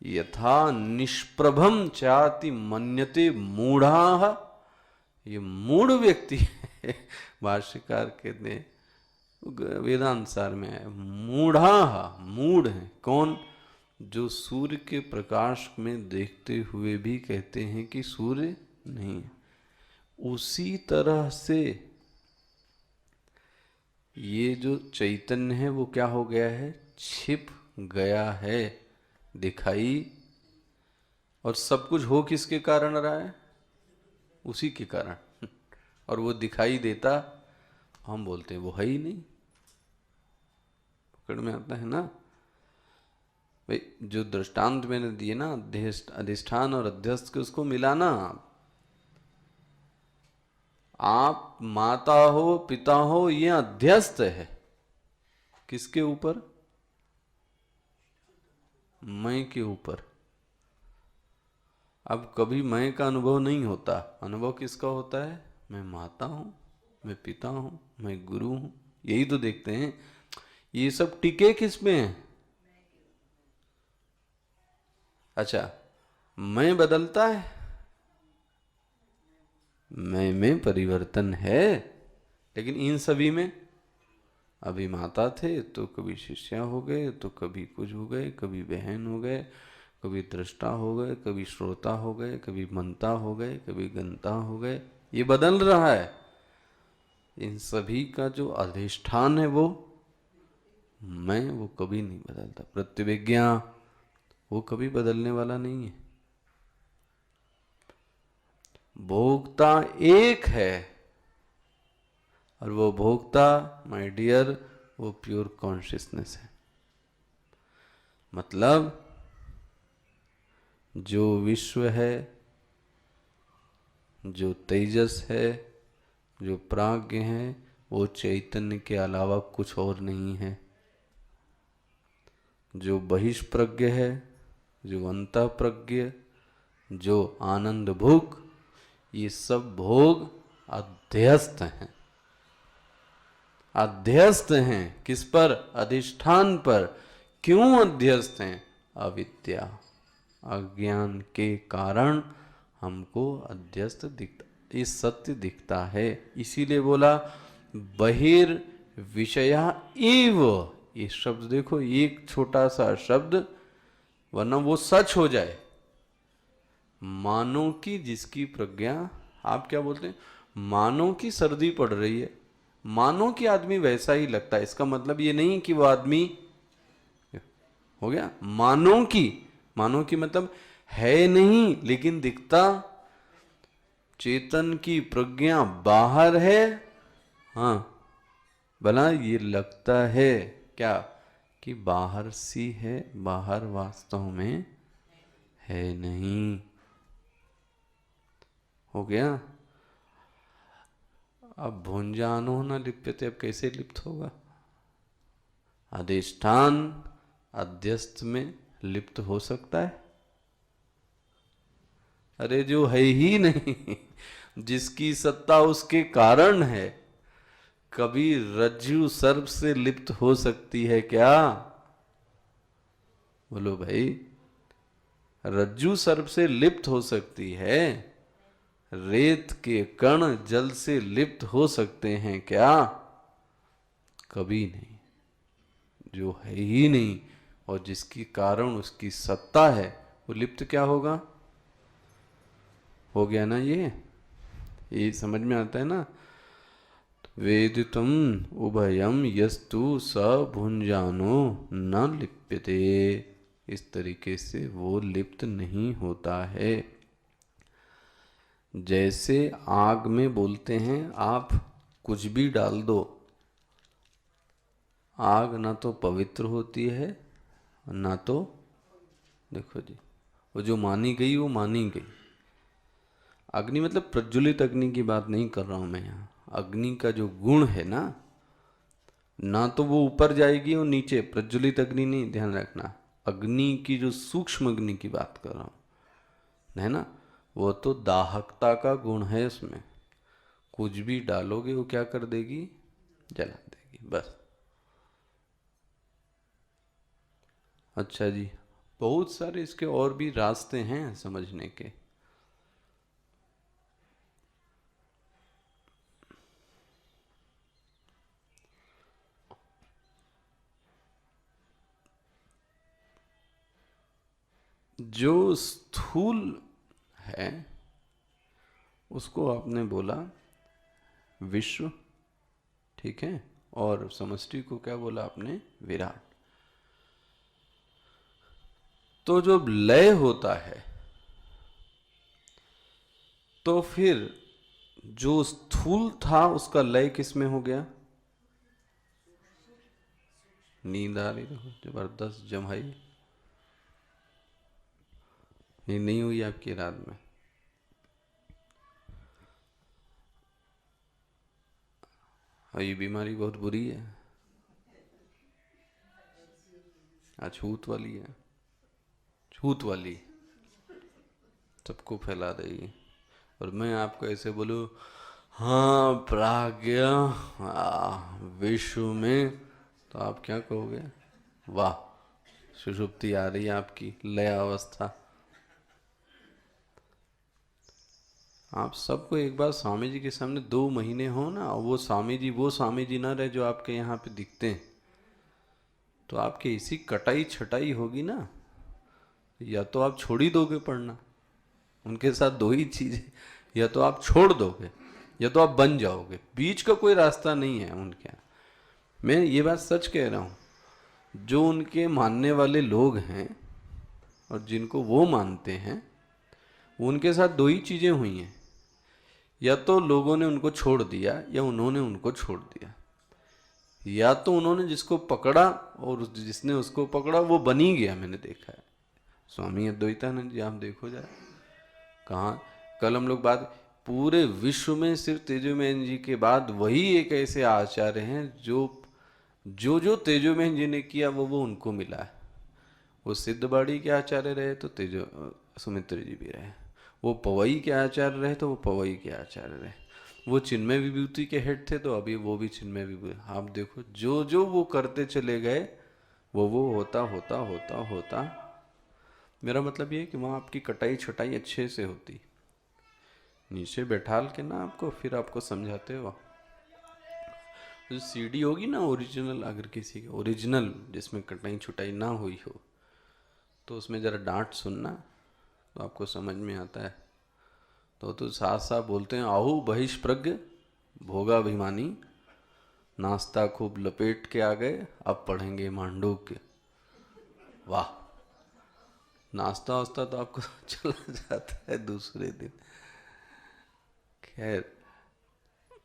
यथा निष्प्रभम चाति मन्यते मूढ़ाः, ये मूढ़ व्यक्ति है। भाष्यकार कहते हैं, वेदांत सार में है, मूढ़ाः, मूढ़ है कौन? जो सूर्य के प्रकाश में देखते हुए भी कहते हैं कि सूर्य नहीं है। उसी तरह से ये जो चैतन्य है वो क्या हो गया है? छिप गया है, दिखाई। और सब कुछ हो किसके कारण रहा है? उसी के कारण। और वो दिखाई देता, हम बोलते हैं वो है ही नहीं। पकड़ में आता है ना भाई? जो दृष्टांत मैंने दिए ना, अधिष्ठान और अध्यस्त के, उसको मिलाना। आप माता हो, पिता हो, ये अध्यस्त है किसके ऊपर? मैं के ऊपर। अब कभी मैं का अनुभव नहीं होता, अनुभव किसका होता है? मैं माता हूं, मैं पिता हूं, मैं गुरु हूं, यही तो देखते हैं। ये सब टिके किस में है? अच्छा, मैं बदलता है, मैं में परिवर्तन है, लेकिन इन सभी में, अभी माता थे तो कभी शिष्या हो गए, तो कभी कुछ हो गए, कभी बहन हो गए, कभी दृष्टा हो गए, कभी श्रोता हो गए, कभी मनता हो गए, कभी गंता हो गए। ये बदल रहा है। इन सभी का जो अधिष्ठान है वो मैं, वो कभी नहीं बदलता। प्रत्यभिज्ञा, वो कभी बदलने वाला नहीं है। भोक्ता एक है, और वो भोक्ता, माय डियर, वो प्योर कॉन्शियसनेस है। मतलब जो विश्व है, जो तेजस है, जो प्राज्ञ है, वो चैतन्य के अलावा कुछ और नहीं है। जो बहिष्प्रज्ञ है, जो अंतःप्रज्ञ, जो आनंद भुक, ये सब भोग अध्यस्त हैं। अध्यस्त हैं किस पर? अधिष्ठान पर। क्यों अध्यस्त हैं? अविद्या, अज्ञान के कारण हमको अध्यस्त दिखता, ये सत्य दिखता है। इसीलिए बोला बहिर्विषया एव। ये शब्द देखो, एक छोटा सा शब्द, वरना वो सच हो जाए। मानो कि जिसकी प्रज्ञा, आप क्या बोलते हैं? मानो कि सर्दी पड़ रही है, मानो कि आदमी वैसा ही लगता है। इसका मतलब ये नहीं कि वो आदमी हो गया। मानो कि मतलब है नहीं, लेकिन दिखता। चेतन की प्रज्ञा बाहर है, हाँ, भला ये लगता है क्या कि बाहर सी है, बाहर वास्तव में है नहीं। हो गया। अब भुंजानो न लिप्यते, अब कैसे लिप्त होगा? अधिष्ठान अध्यस्त में लिप्त हो सकता है? अरे जो है ही नहीं, जिसकी सत्ता उसके कारण है, कभी रज्जु सर्प से लिप्त हो सकती है क्या? बोलो भाई, रज्जु सर्प से लिप्त हो सकती है, रेत के कण जल से लिप्त हो सकते हैं क्या? कभी नहीं। जो है ही नहीं और जिसकी कारण उसकी सत्ता है, वो लिप्त क्या होगा? हो गया ना ये समझ में आता है ना? वेदितुम उभयम यस्तु स भुंजानो न लिप्यते। इस तरीके से वो लिप्त नहीं होता है। जैसे आग में बोलते हैं आप कुछ भी डाल दो, आग ना तो पवित्र होती है ना तो, देखो जी, वो जो मानी गई वो मानी गई। अग्नि मतलब प्रज्वलित अग्नि की बात नहीं कर रहा हूं मैं यहाँ। अग्नि का जो गुण है ना तो वो ऊपर जाएगी और नीचे, प्रज्वलित अग्नि नहीं, ध्यान रखना। अग्नि की जो सूक्ष्म अग्नि की बात कर रहा हूं, है ना, वो तो दाहकता का गुण है उसमें। कुछ भी डालोगे वो क्या कर देगी? जला देगी, बस। अच्छा जी, बहुत सारे इसके और भी रास्ते हैं समझने के। जो स्थूल है उसको आपने बोला विश्व, ठीक है, और समष्टि को क्या बोला आपने? विराट। तो जब लय होता है तो फिर जो स्थूल था उसका लय किस में हो गया? नींद आ रही, देखो जबरदस्त जमाई। नींद नहीं हुई आपकी रात में? और ये बीमारी बहुत बुरी है, अछूत वाली है, छूत वाली, सबको फैला देगी। और मैं आपको ऐसे बोलूं, हाँ प्राज्ञ विश्व में, तो आप क्या कहोगे? वाह, सुषुप्ति आ रही है आपकी, लय अवस्था। आप सबको एक बार स्वामी जी के सामने 2 महीने हो ना, और वो स्वामी जी ना रहे जो आपके यहाँ पे दिखते हैं, तो आपकी ऐसी कटाई छटाई होगी ना, या तो आप छोड़ ही दोगे पढ़ना। उनके साथ 2 ही चीजें, या तो आप छोड़ दोगे या तो आप बन जाओगे, बीच का कोई रास्ता नहीं है उनके यहाँ। मैं ये बात सच कह रहा हूँ। जो उनके मानने वाले लोग हैं और जिनको वो मानते हैं, उनके साथ 2 ही चीजें हुई हैं, या तो लोगों ने उनको छोड़ दिया या उन्होंने उनको छोड़ दिया। या तो उन्होंने जिसको पकड़ा और जिसने उसको पकड़ा वो बन ही गया। मैंने देखा है। स्वामी अद्वैतानंद जी आप देखो जरा, कहाँ, कल हम लोग बात, पूरे विश्व में सिर्फ तेजोमयन जी के बाद वही एक ऐसे आचार्य हैं जो तेजोमयन जी ने किया वो उनको मिला है। वो सिद्धबाड़ी के आचार्य रहे तो सुमित्र जी भी रहे, वो पवई के आचार्य रहे तो वो पवई के आचार्य रहे, वो चिन्मय विभूति के हेड थे तो अभी वो भी चिन्मय विभूति। आप देखो जो वो करते चले गए वो होता होता होता होता। मेरा मतलब ये है कि वहाँ आपकी कटाई छटाई अच्छे से होती, नीचे बैठाल के ना आपको, फिर आपको समझाते हो। जो सीडी होगी ना ओरिजिनल, अगर किसी की ओरिजिनल जिसमें कटाई छुटाई ना हुई हो, तो उसमें ज़रा डांट सुनना तो आपको समझ में आता है। तो साथ साथ बोलते हैं, आहु बहिष्प्रज्ञ भोगाभिमानी, नाश्ता खूब लपेट के आ गए, अब पढ़ेंगे मांडूक्य। वाह, नाश्ता वास्ता तो आपको चला जाता है दूसरे दिन। खैर,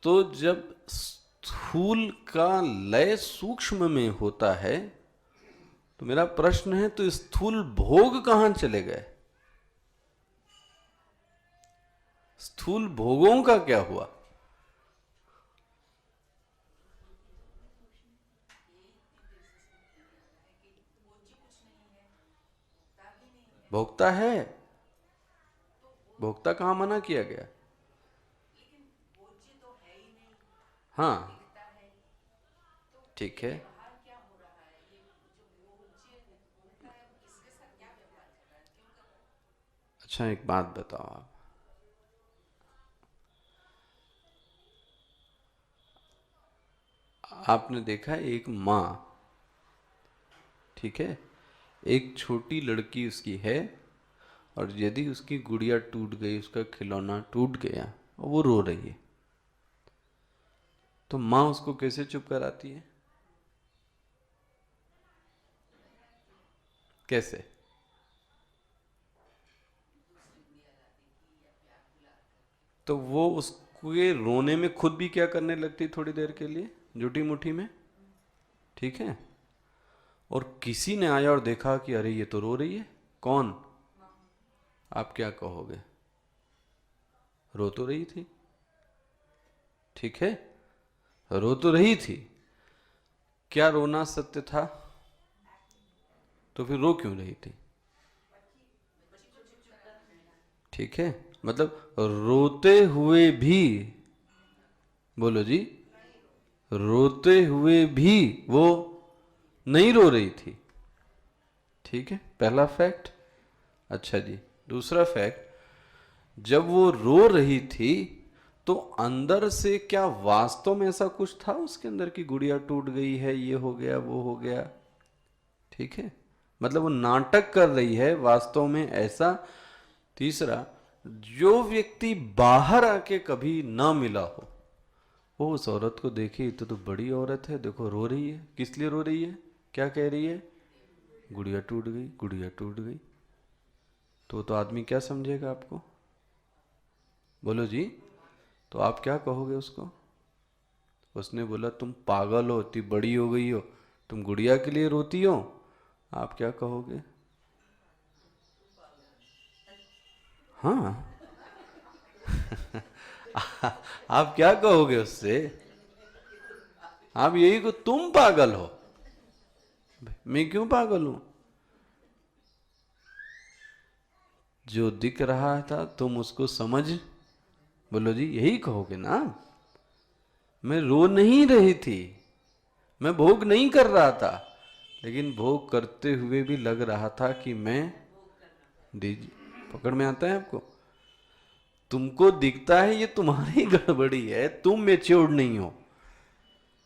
तो जब स्थूल का लय सूक्ष्म में होता है तो मेरा प्रश्न है, तो स्थूल भोग कहां चले गए? स्थूल भोगों का क्या हुआ? भोक्ता है, भोक्ता कहां मना किया गया? हाँ, ठीक है। अच्छा एक बात बताओ आप, आपने देखा एक माँ, ठीक है, एक छोटी लड़की उसकी है, और यदि उसकी गुड़िया टूट गई, उसका खिलौना टूट गया और वो रो रही है, तो माँ उसको कैसे चुप कराती है? कैसे? तो वो उसके रोने में खुद भी क्या करने लगती थोड़ी देर के लिए, झूठी मुट्ठी में, ठीक है। और किसी ने आया और देखा कि अरे ये तो रो रही है, कौन? आप क्या कहोगे? रो तो रही थी, ठीक है, रो तो रही थी, क्या रोना सत्य था? तो फिर रो क्यों रही थी? ठीक है, मतलब रोते हुए भी, बोलो जी, रोते हुए भी वो नहीं रो रही थी, ठीक है, पहला फैक्ट। अच्छा जी, दूसरा फैक्ट, जब वो रो रही थी तो अंदर से क्या वास्तव में ऐसा कुछ था उसके अंदर की गुड़िया टूट गई है, ये हो गया, वो हो गया, ठीक है, मतलब वो नाटक कर रही है, वास्तव में ऐसा। तीसरा, जो व्यक्ति बाहर आके कभी ना मिला हो, वो उस औरत को देखे तो बड़ी औरत है, देखो रो रही है, किस लिए रो रही है, क्या कह रही है? गुड़िया टूट गई, गुड़िया टूट गई। तो आदमी क्या समझेगा आपको, बोलो जी? तो आप क्या कहोगे उसको? उसने बोला तुम पागल हो, इतनी बड़ी हो गई हो, तुम गुड़िया के लिए रोती हो, आप क्या कहोगे? हाँ। आप क्या कहोगे उससे? आप यही को, तुम पागल हो। मैं क्यों पागल हूं? जो दिख रहा था तुम उसको समझ, बोलो जी, यही कहोगे ना? मैं रो नहीं रही थी, मैं भोग नहीं कर रहा था, लेकिन भोग करते हुए भी लग रहा था कि मैं, दीजिए, पकड़ में आता है आपको? तुमको दिखता है ये तुम्हारी गड़बड़ी है, तुम मेच्योर नहीं हो।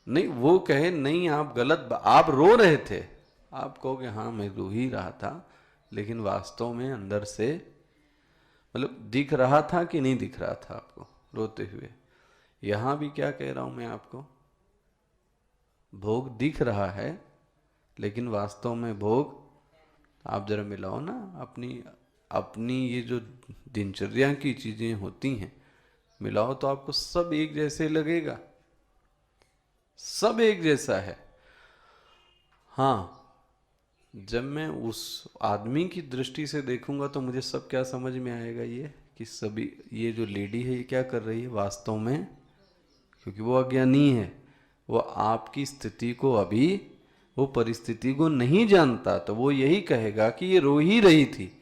नहीं, वो कहे नहीं आप गलत, आप रो रहे थे, आप कहोगे हाँ मैं रो ही रहा था, लेकिन वास्तव में अंदर से, मतलब दिख रहा था कि नहीं दिख रहा था आपको रोते हुए? यहां भी क्या कह रहा हूं मैं आपको, भोग दिख रहा है, लेकिन वास्तव में भोग, आप जरा मिलाओ ना अपनी अपनी ये जो दिनचर्या की चीजें होती हैं, मिलाओ तो आपको सब एक जैसे लगेगा, सब एक जैसा है। हाँ, जब मैं उस आदमी की दृष्टि से देखूंगा तो मुझे सब क्या समझ में आएगा, ये कि सभी, ये जो लेडी है ये क्या कर रही है वास्तव में, क्योंकि वो अज्ञानी है, वो आपकी स्थिति को अभी, वो परिस्थिति को नहीं जानता, तो वो यही कहेगा कि ये रो ही रही थी।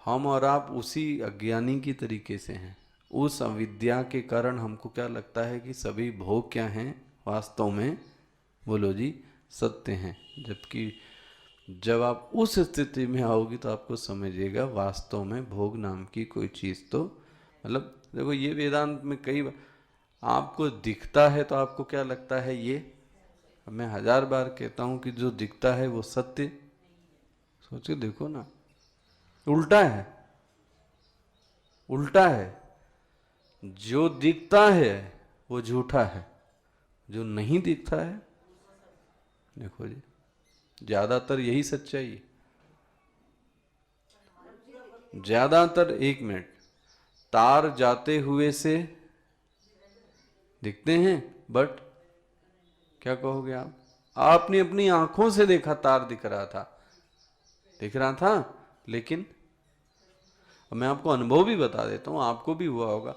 हम और आप उसी अज्ञानी की तरीके से हैं, उस अविद्या के कारण हमको क्या लगता है कि सभी भोग क्या हैं वास्तव में, बोलो जी, सत्य हैं। जबकि जब आप उस स्थिति में आओगी तो आपको समझिएगा वास्तव में भोग नाम की कोई चीज़ तो, मतलब देखो ये वेदांत में कई बार आपको दिखता है तो आपको क्या लगता है, ये मैं 1000 बार कहता हूं कि जो दिखता है वो सत्य, सोचे देखो ना, उल्टा है, उल्टा है, जो दिखता है वो झूठा है, जो नहीं दिखता है, देखो जी, ज्यादातर यही सच्चाई है, ज्यादातर। एक मिनट, तार जाते हुए से दिखते हैं, बट क्या कहोगे आप? आपने अपनी आंखों से देखा, तार दिख रहा था, दिख रहा था, लेकिन मैं आपको अनुभव भी बता देता हूं, आपको भी हुआ होगा,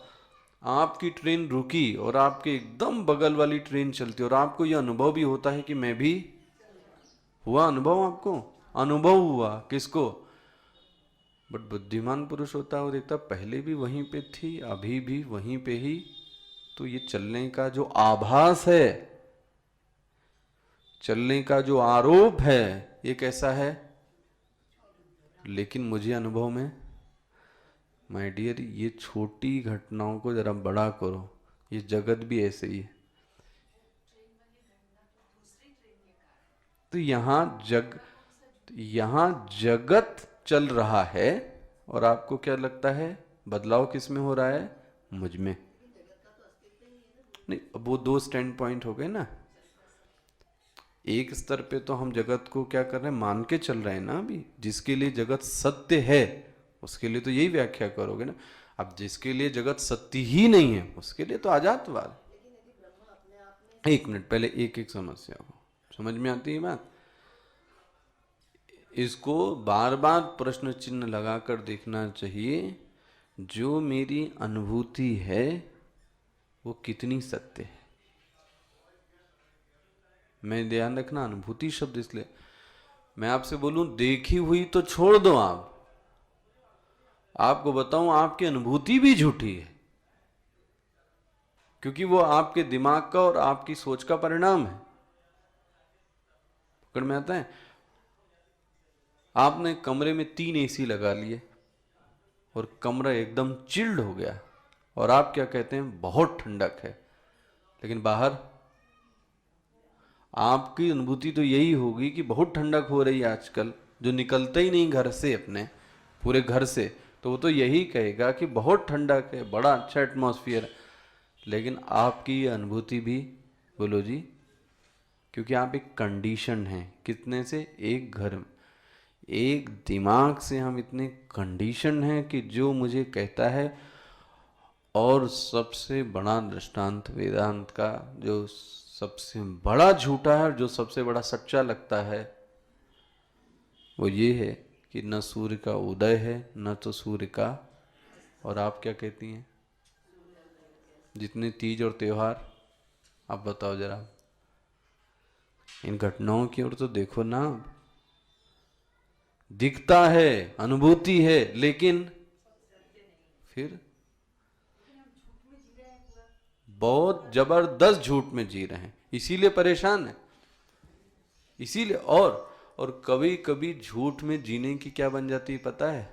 आपकी ट्रेन रुकी और आपके एकदम बगल वाली ट्रेन चलती और आपको यह अनुभव भी होता है कि मैं भी, हुआ अनुभव आपको? अनुभव हुआ किसको? बट बुद्धिमान पुरुष होता है वो देखता पहले भी वहीं पे थी, अभी भी वहीं पे ही, तो ये चलने का जो आभास है, चलने का जो आरोप है, ये कैसा है? लेकिन मुझे अनुभव में, माय डियर, ये छोटी घटनाओं को जरा बड़ा करो, ये जगत भी ऐसे ही है। तो यहां जगत चल रहा है और आपको क्या लगता है बदलाव किस में हो रहा है? मुझ में। नहीं, अब वो दो स्टैंड पॉइंट हो गए ना। एक स्तर पे तो हम जगत को क्या कर रहे हैं, मान के चल रहे हैं ना। अभी जिसके लिए जगत सत्य है उसके लिए तो यही व्याख्या करोगे ना। अब जिसके लिए जगत सत्य ही नहीं है उसके लिए तो आजादवाद। एक मिनट, पहले एक एक समस्या को समझ में आती है बात। इसको बार बार प्रश्न चिन्ह लगाकर देखना चाहिए, जो मेरी अनुभूति है वो कितनी सत्य है। मैं ध्यान रखना, अनुभूति शब्द इसलिए, मैं आपसे बोलूं देखी हुई तो छोड़ दो, आपको बताऊं आपकी अनुभूति भी झूठी है, क्योंकि वो आपके दिमाग का और आपकी सोच का परिणाम है। पकड़ में आता है? आपने कमरे में 3 एसी लगा लिए और कमरा एकदम चिल्ड हो गया और आप क्या कहते हैं, बहुत ठंडक है। लेकिन बाहर आपकी अनुभूति तो यही होगी कि बहुत ठंडक हो रही है आजकल, जो निकलते ही नहीं घर से, अपने पूरे घर से, तो वो तो यही कहेगा कि बहुत ठंडक है, बड़ा अच्छा एटमॉस्फेयर है। लेकिन आपकी अनुभूति भी, बोलो जी, क्योंकि आप एक कंडीशन हैं। कितने से? एक घर में, एक दिमाग से हम इतने कंडीशन हैं कि जो मुझे कहता है। और सबसे बड़ा दृष्टांत वेदांत का, जो सबसे बड़ा झूठा है और जो सबसे बड़ा सच्चा लगता है, वो ये है कि न सूर्य का उदय है न तो सूर्य का, और आप क्या कहती हैं, जितने तीज और त्योहार, आप बताओ जरा, इन घटनाओं की ओर तो देखो ना। दिखता है, अनुभूति है, लेकिन फिर बहुत जबरदस्त झूठ में जी रहे हैं, इसीलिए परेशान है। इसीलिए और कभी कभी झूठ में जीने की क्या बन जाती है पता है?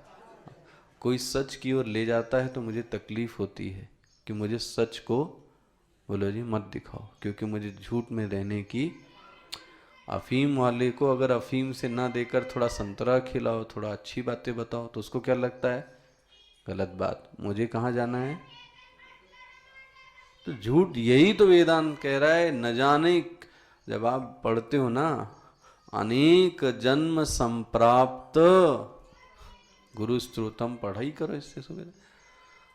कोई सच की ओर ले जाता है तो मुझे तकलीफ होती है कि मुझे सच को, बोलो जी, मत दिखाओ, क्योंकि मुझे झूठ में रहने की। अफीम वाले को अगर अफीम से ना देकर थोड़ा संतरा खिलाओ, थोड़ा अच्छी बातें बताओ, तो उसको क्या लगता है, गलत बात, मुझे कहाँ जाना है। तो झूठ, यही तो वेदांत कह रहा है। न जाने, जब आप पढ़ते हो ना, अनेक जन्म संप्राप्त, गुरु स्त्रोतम पढ़ाई करो इससे सुबह,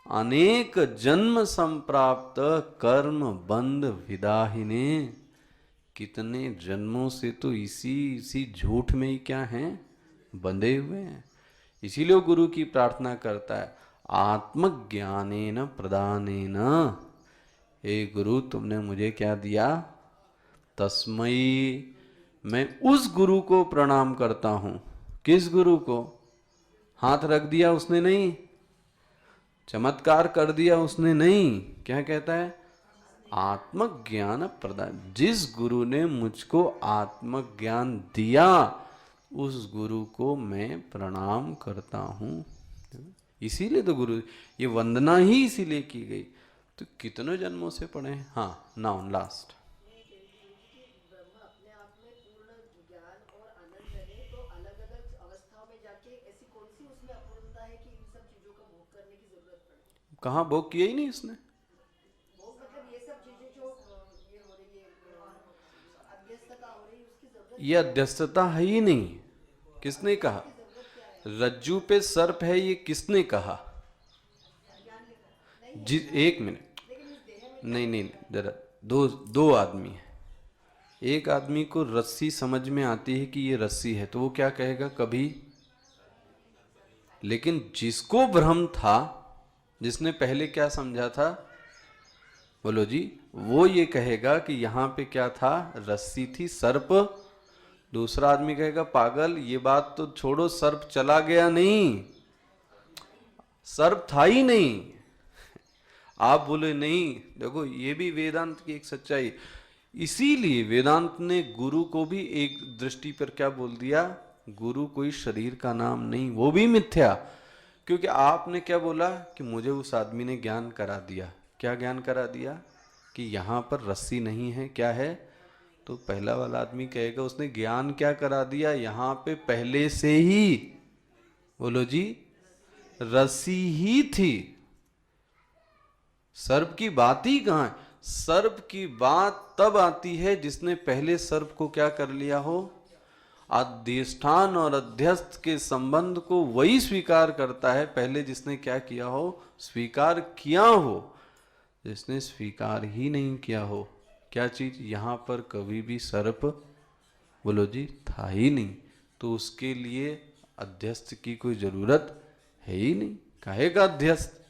अनेक जन्म संप्राप्त कर्म बंध विदाहिने, कितने जन्मों से तो इसी इसी झूठ में ही क्या हैं, बंधे हुए हैं। इसीलिए वो गुरु की प्रार्थना करता है, आत्मज्ञानेन प्रदानेन, हे गुरु तुमने मुझे क्या दिया, तस्मयी, मैं उस गुरु को प्रणाम करता हूं। किस गुरु को? हाथ रख दिया उसने नहीं, चमत्कार कर दिया उसने नहीं, क्या कहता है, आत्मज्ञान प्रदान। जिस गुरु ने मुझको आत्मज्ञान दिया उस गुरु को मैं प्रणाम करता हूं। इसीलिए तो गुरु, ये वंदना ही इसीलिए की गई। तो कितने जन्मों से पढ़े। हाँ, नाउ लास्ट। कहाँ भोग किया ही नहीं इसने। ये अध्यस्तता है ही नहीं। किसने कहा? रज्जू पे सर्प है, ये किसने कहा? एक मिनट, नहीं नहीं, जरा, दो दो आदमी है। एक आदमी को रस्सी समझ में आती है कि ये रस्सी है, तो वो क्या कहेगा, कभी। लेकिन जिसको भ्रम था, जिसने पहले क्या समझा था, बोलो जी, वो ये कहेगा कि यहाँ पे क्या था, रस्सी थी, सर्प। दूसरा आदमी कहेगा, पागल, ये बात तो छोड़ो, सर्प चला गया नहीं, सर्प था ही नहीं। आप बोले नहीं। देखो, ये भी वेदांत की एक सच्चाई। इसीलिए वेदांत ने गुरु को भी एक दृष्टि पर क्या बोल दिया, गुरु कोई शरीर का नाम नहीं, वो भी मिथ्या। क्योंकि आपने क्या बोला कि मुझे उस आदमी ने ज्ञान करा दिया। क्या ज्ञान करा दिया? कि यहाँ पर रस्सी नहीं है, क्या है? तो पहला वाला आदमी कहेगा उसने ज्ञान क्या करा दिया, यहाँ पे पहले से ही, बोलो जी, रस्सी ही थी। सर्प की बात ही कहां है? सर्प की बात तब आती है जिसने पहले सर्प को क्या कर लिया हो, अधिष्ठान और अध्यस्त के संबंध को वही स्वीकार करता है पहले जिसने क्या किया हो, स्वीकार किया हो। जिसने स्वीकार ही नहीं किया हो क्या चीज, यहां पर कभी भी सर्प बोलो जी था ही नहीं, तो उसके लिए अध्यस्त की कोई जरूरत है ही नहीं। काहे का अध्यस्त?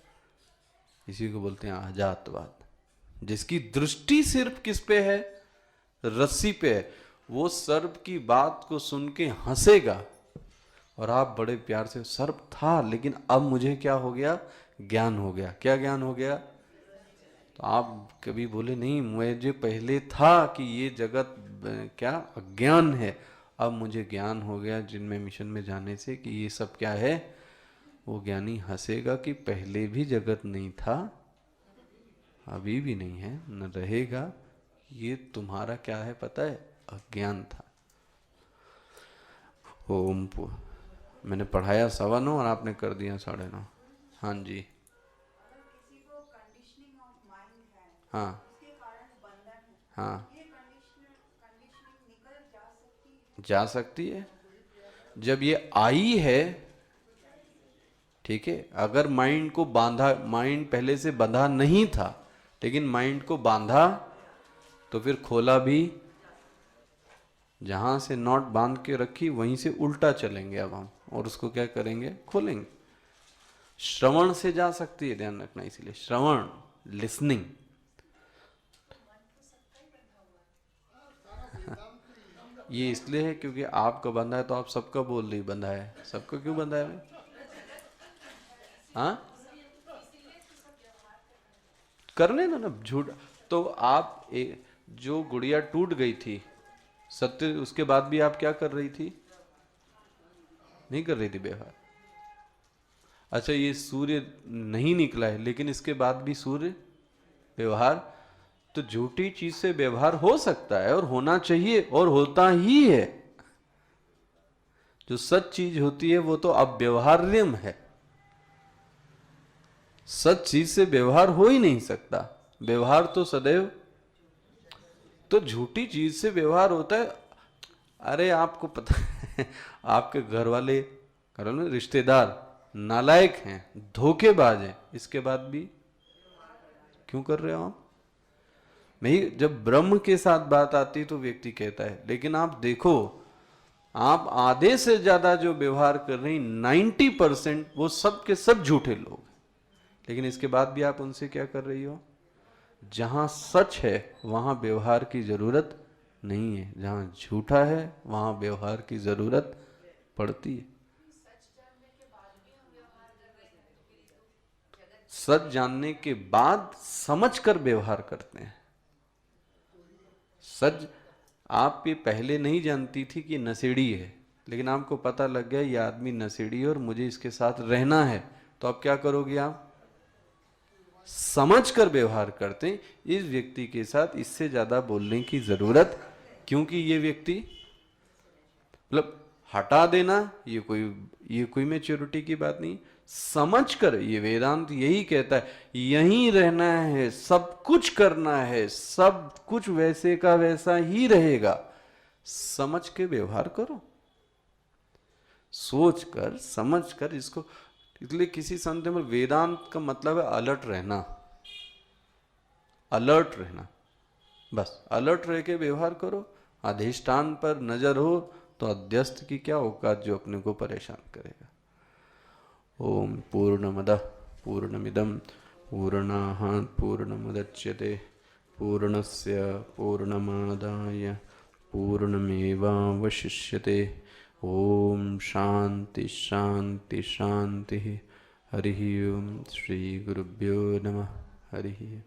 इसी को बोलते हैं अजातवाद। जिसकी दृष्टि सिर्फ किस पे है, रस्सी पे है, वो सर्प की बात को सुन के हंसेगा और आप बड़े प्यार से, सर्प था लेकिन अब मुझे क्या हो गया, ज्ञान हो गया। क्या ज्ञान हो गया? तो आप कभी बोले नहीं, मुझे पहले था कि ये जगत क्या अज्ञान है, अब मुझे ज्ञान हो गया जिनमें मिशन में जाने से कि ये सब क्या है। वो ज्ञानी हंसेगा कि पहले भी जगत नहीं था, अभी भी नहीं है, न रहेगा। ये तुम्हारा क्या है पता है, अज्ञान था। ओम मैंने पढ़ाया 9:15 और आपने कर दिया 9:30। हाँ जी, हाँ हाँ, जा सकती है जब ये आई है। ठीक है, अगर माइंड को बांधा, माइंड पहले से बंधा नहीं था लेकिन माइंड को बांधा तो फिर खोला भी। जहां से नॉट बांध के रखी वहीं से उल्टा चलेंगे अब हम, और उसको क्या करेंगे, खोलेंगे। श्रवण से जा सकती है, ध्यान रखना, इसीलिए श्रवण, लिसनिंग। ये इसलिए है क्योंकि आपका बंधा है तो आप सबका बोल रही बंधा है, सबका क्यों बंधा है भाई? हाँ, करने ना ना झूठ। तो आप जो गुड़िया टूट गई थी सत्य, उसके बाद भी आप क्या कर रही थी, नहीं कर रही थी व्यवहार। अच्छा, ये सूर्य नहीं निकला है लेकिन इसके बाद भी सूर्य व्यवहार। तो झूठी चीज से व्यवहार हो सकता है और होना चाहिए और होता ही है। जो सच चीज होती है वो तो अव्यवहार्यम है। सच चीज से व्यवहार हो ही नहीं सकता, व्यवहार तो सदैव। तो झूठी चीज से व्यवहार होता है। अरे आपको पता है आपके घर वाले, करो ना, रिश्तेदार नालायक हैं, धोखेबाज हैं, इसके बाद भी क्यों कर रहे हो आप? नहीं, जब ब्रह्म के साथ बात आती तो व्यक्ति कहता है, लेकिन आप देखो, आप आधे से ज्यादा जो व्यवहार कर रही 90% वो सब के सब झूठे लोग, लेकिन इसके बाद भी आप उनसे क्या कर रही हो? जहां सच है वहां व्यवहार की जरूरत नहीं है, जहां झूठा है वहां व्यवहार की जरूरत पड़ती है। सच जानने के बाद समझकर व्यवहार करते हैं। सच आप ये पहले नहीं जानती थी कि नशेड़ी है, लेकिन आपको पता लग गया ये आदमी नशेड़ी है और मुझे इसके साथ रहना है, तो अब क्या करोगे? आप समझकर व्यवहार करते हैं। इस व्यक्ति के साथ इससे ज्यादा बोलने की जरूरत, क्योंकि ये व्यक्ति, मतलब हटा देना ये कोई मैच्योरिटी की बात नहीं। समझकर, ये वेदांत यही कहता है, यहीं रहना है, सब कुछ करना है, सब कुछ वैसे का वैसा ही रहेगा। समझ के व्यवहार करो, सोच कर समझ कर इसको। इसलिए किसी संत में वेदांत का मतलब है अलर्ट रहना, अलर्ट रहना, बस अलर्ट रह के व्यवहार करो। अधिष्ठान पर नजर हो तो अध्यस्त की क्या औकात जो अपने को परेशान करेगा। ओम पूर्णमदः पूर्णमिदं पूर्णाः पूर्णमुदच्यते पूर्णस्य पूर्णमादाय पूर्णमेवावशिष्यते। ओम शांति शांति शांति। हरि ओम। श्री गुरुभ्यो नमः। हरि।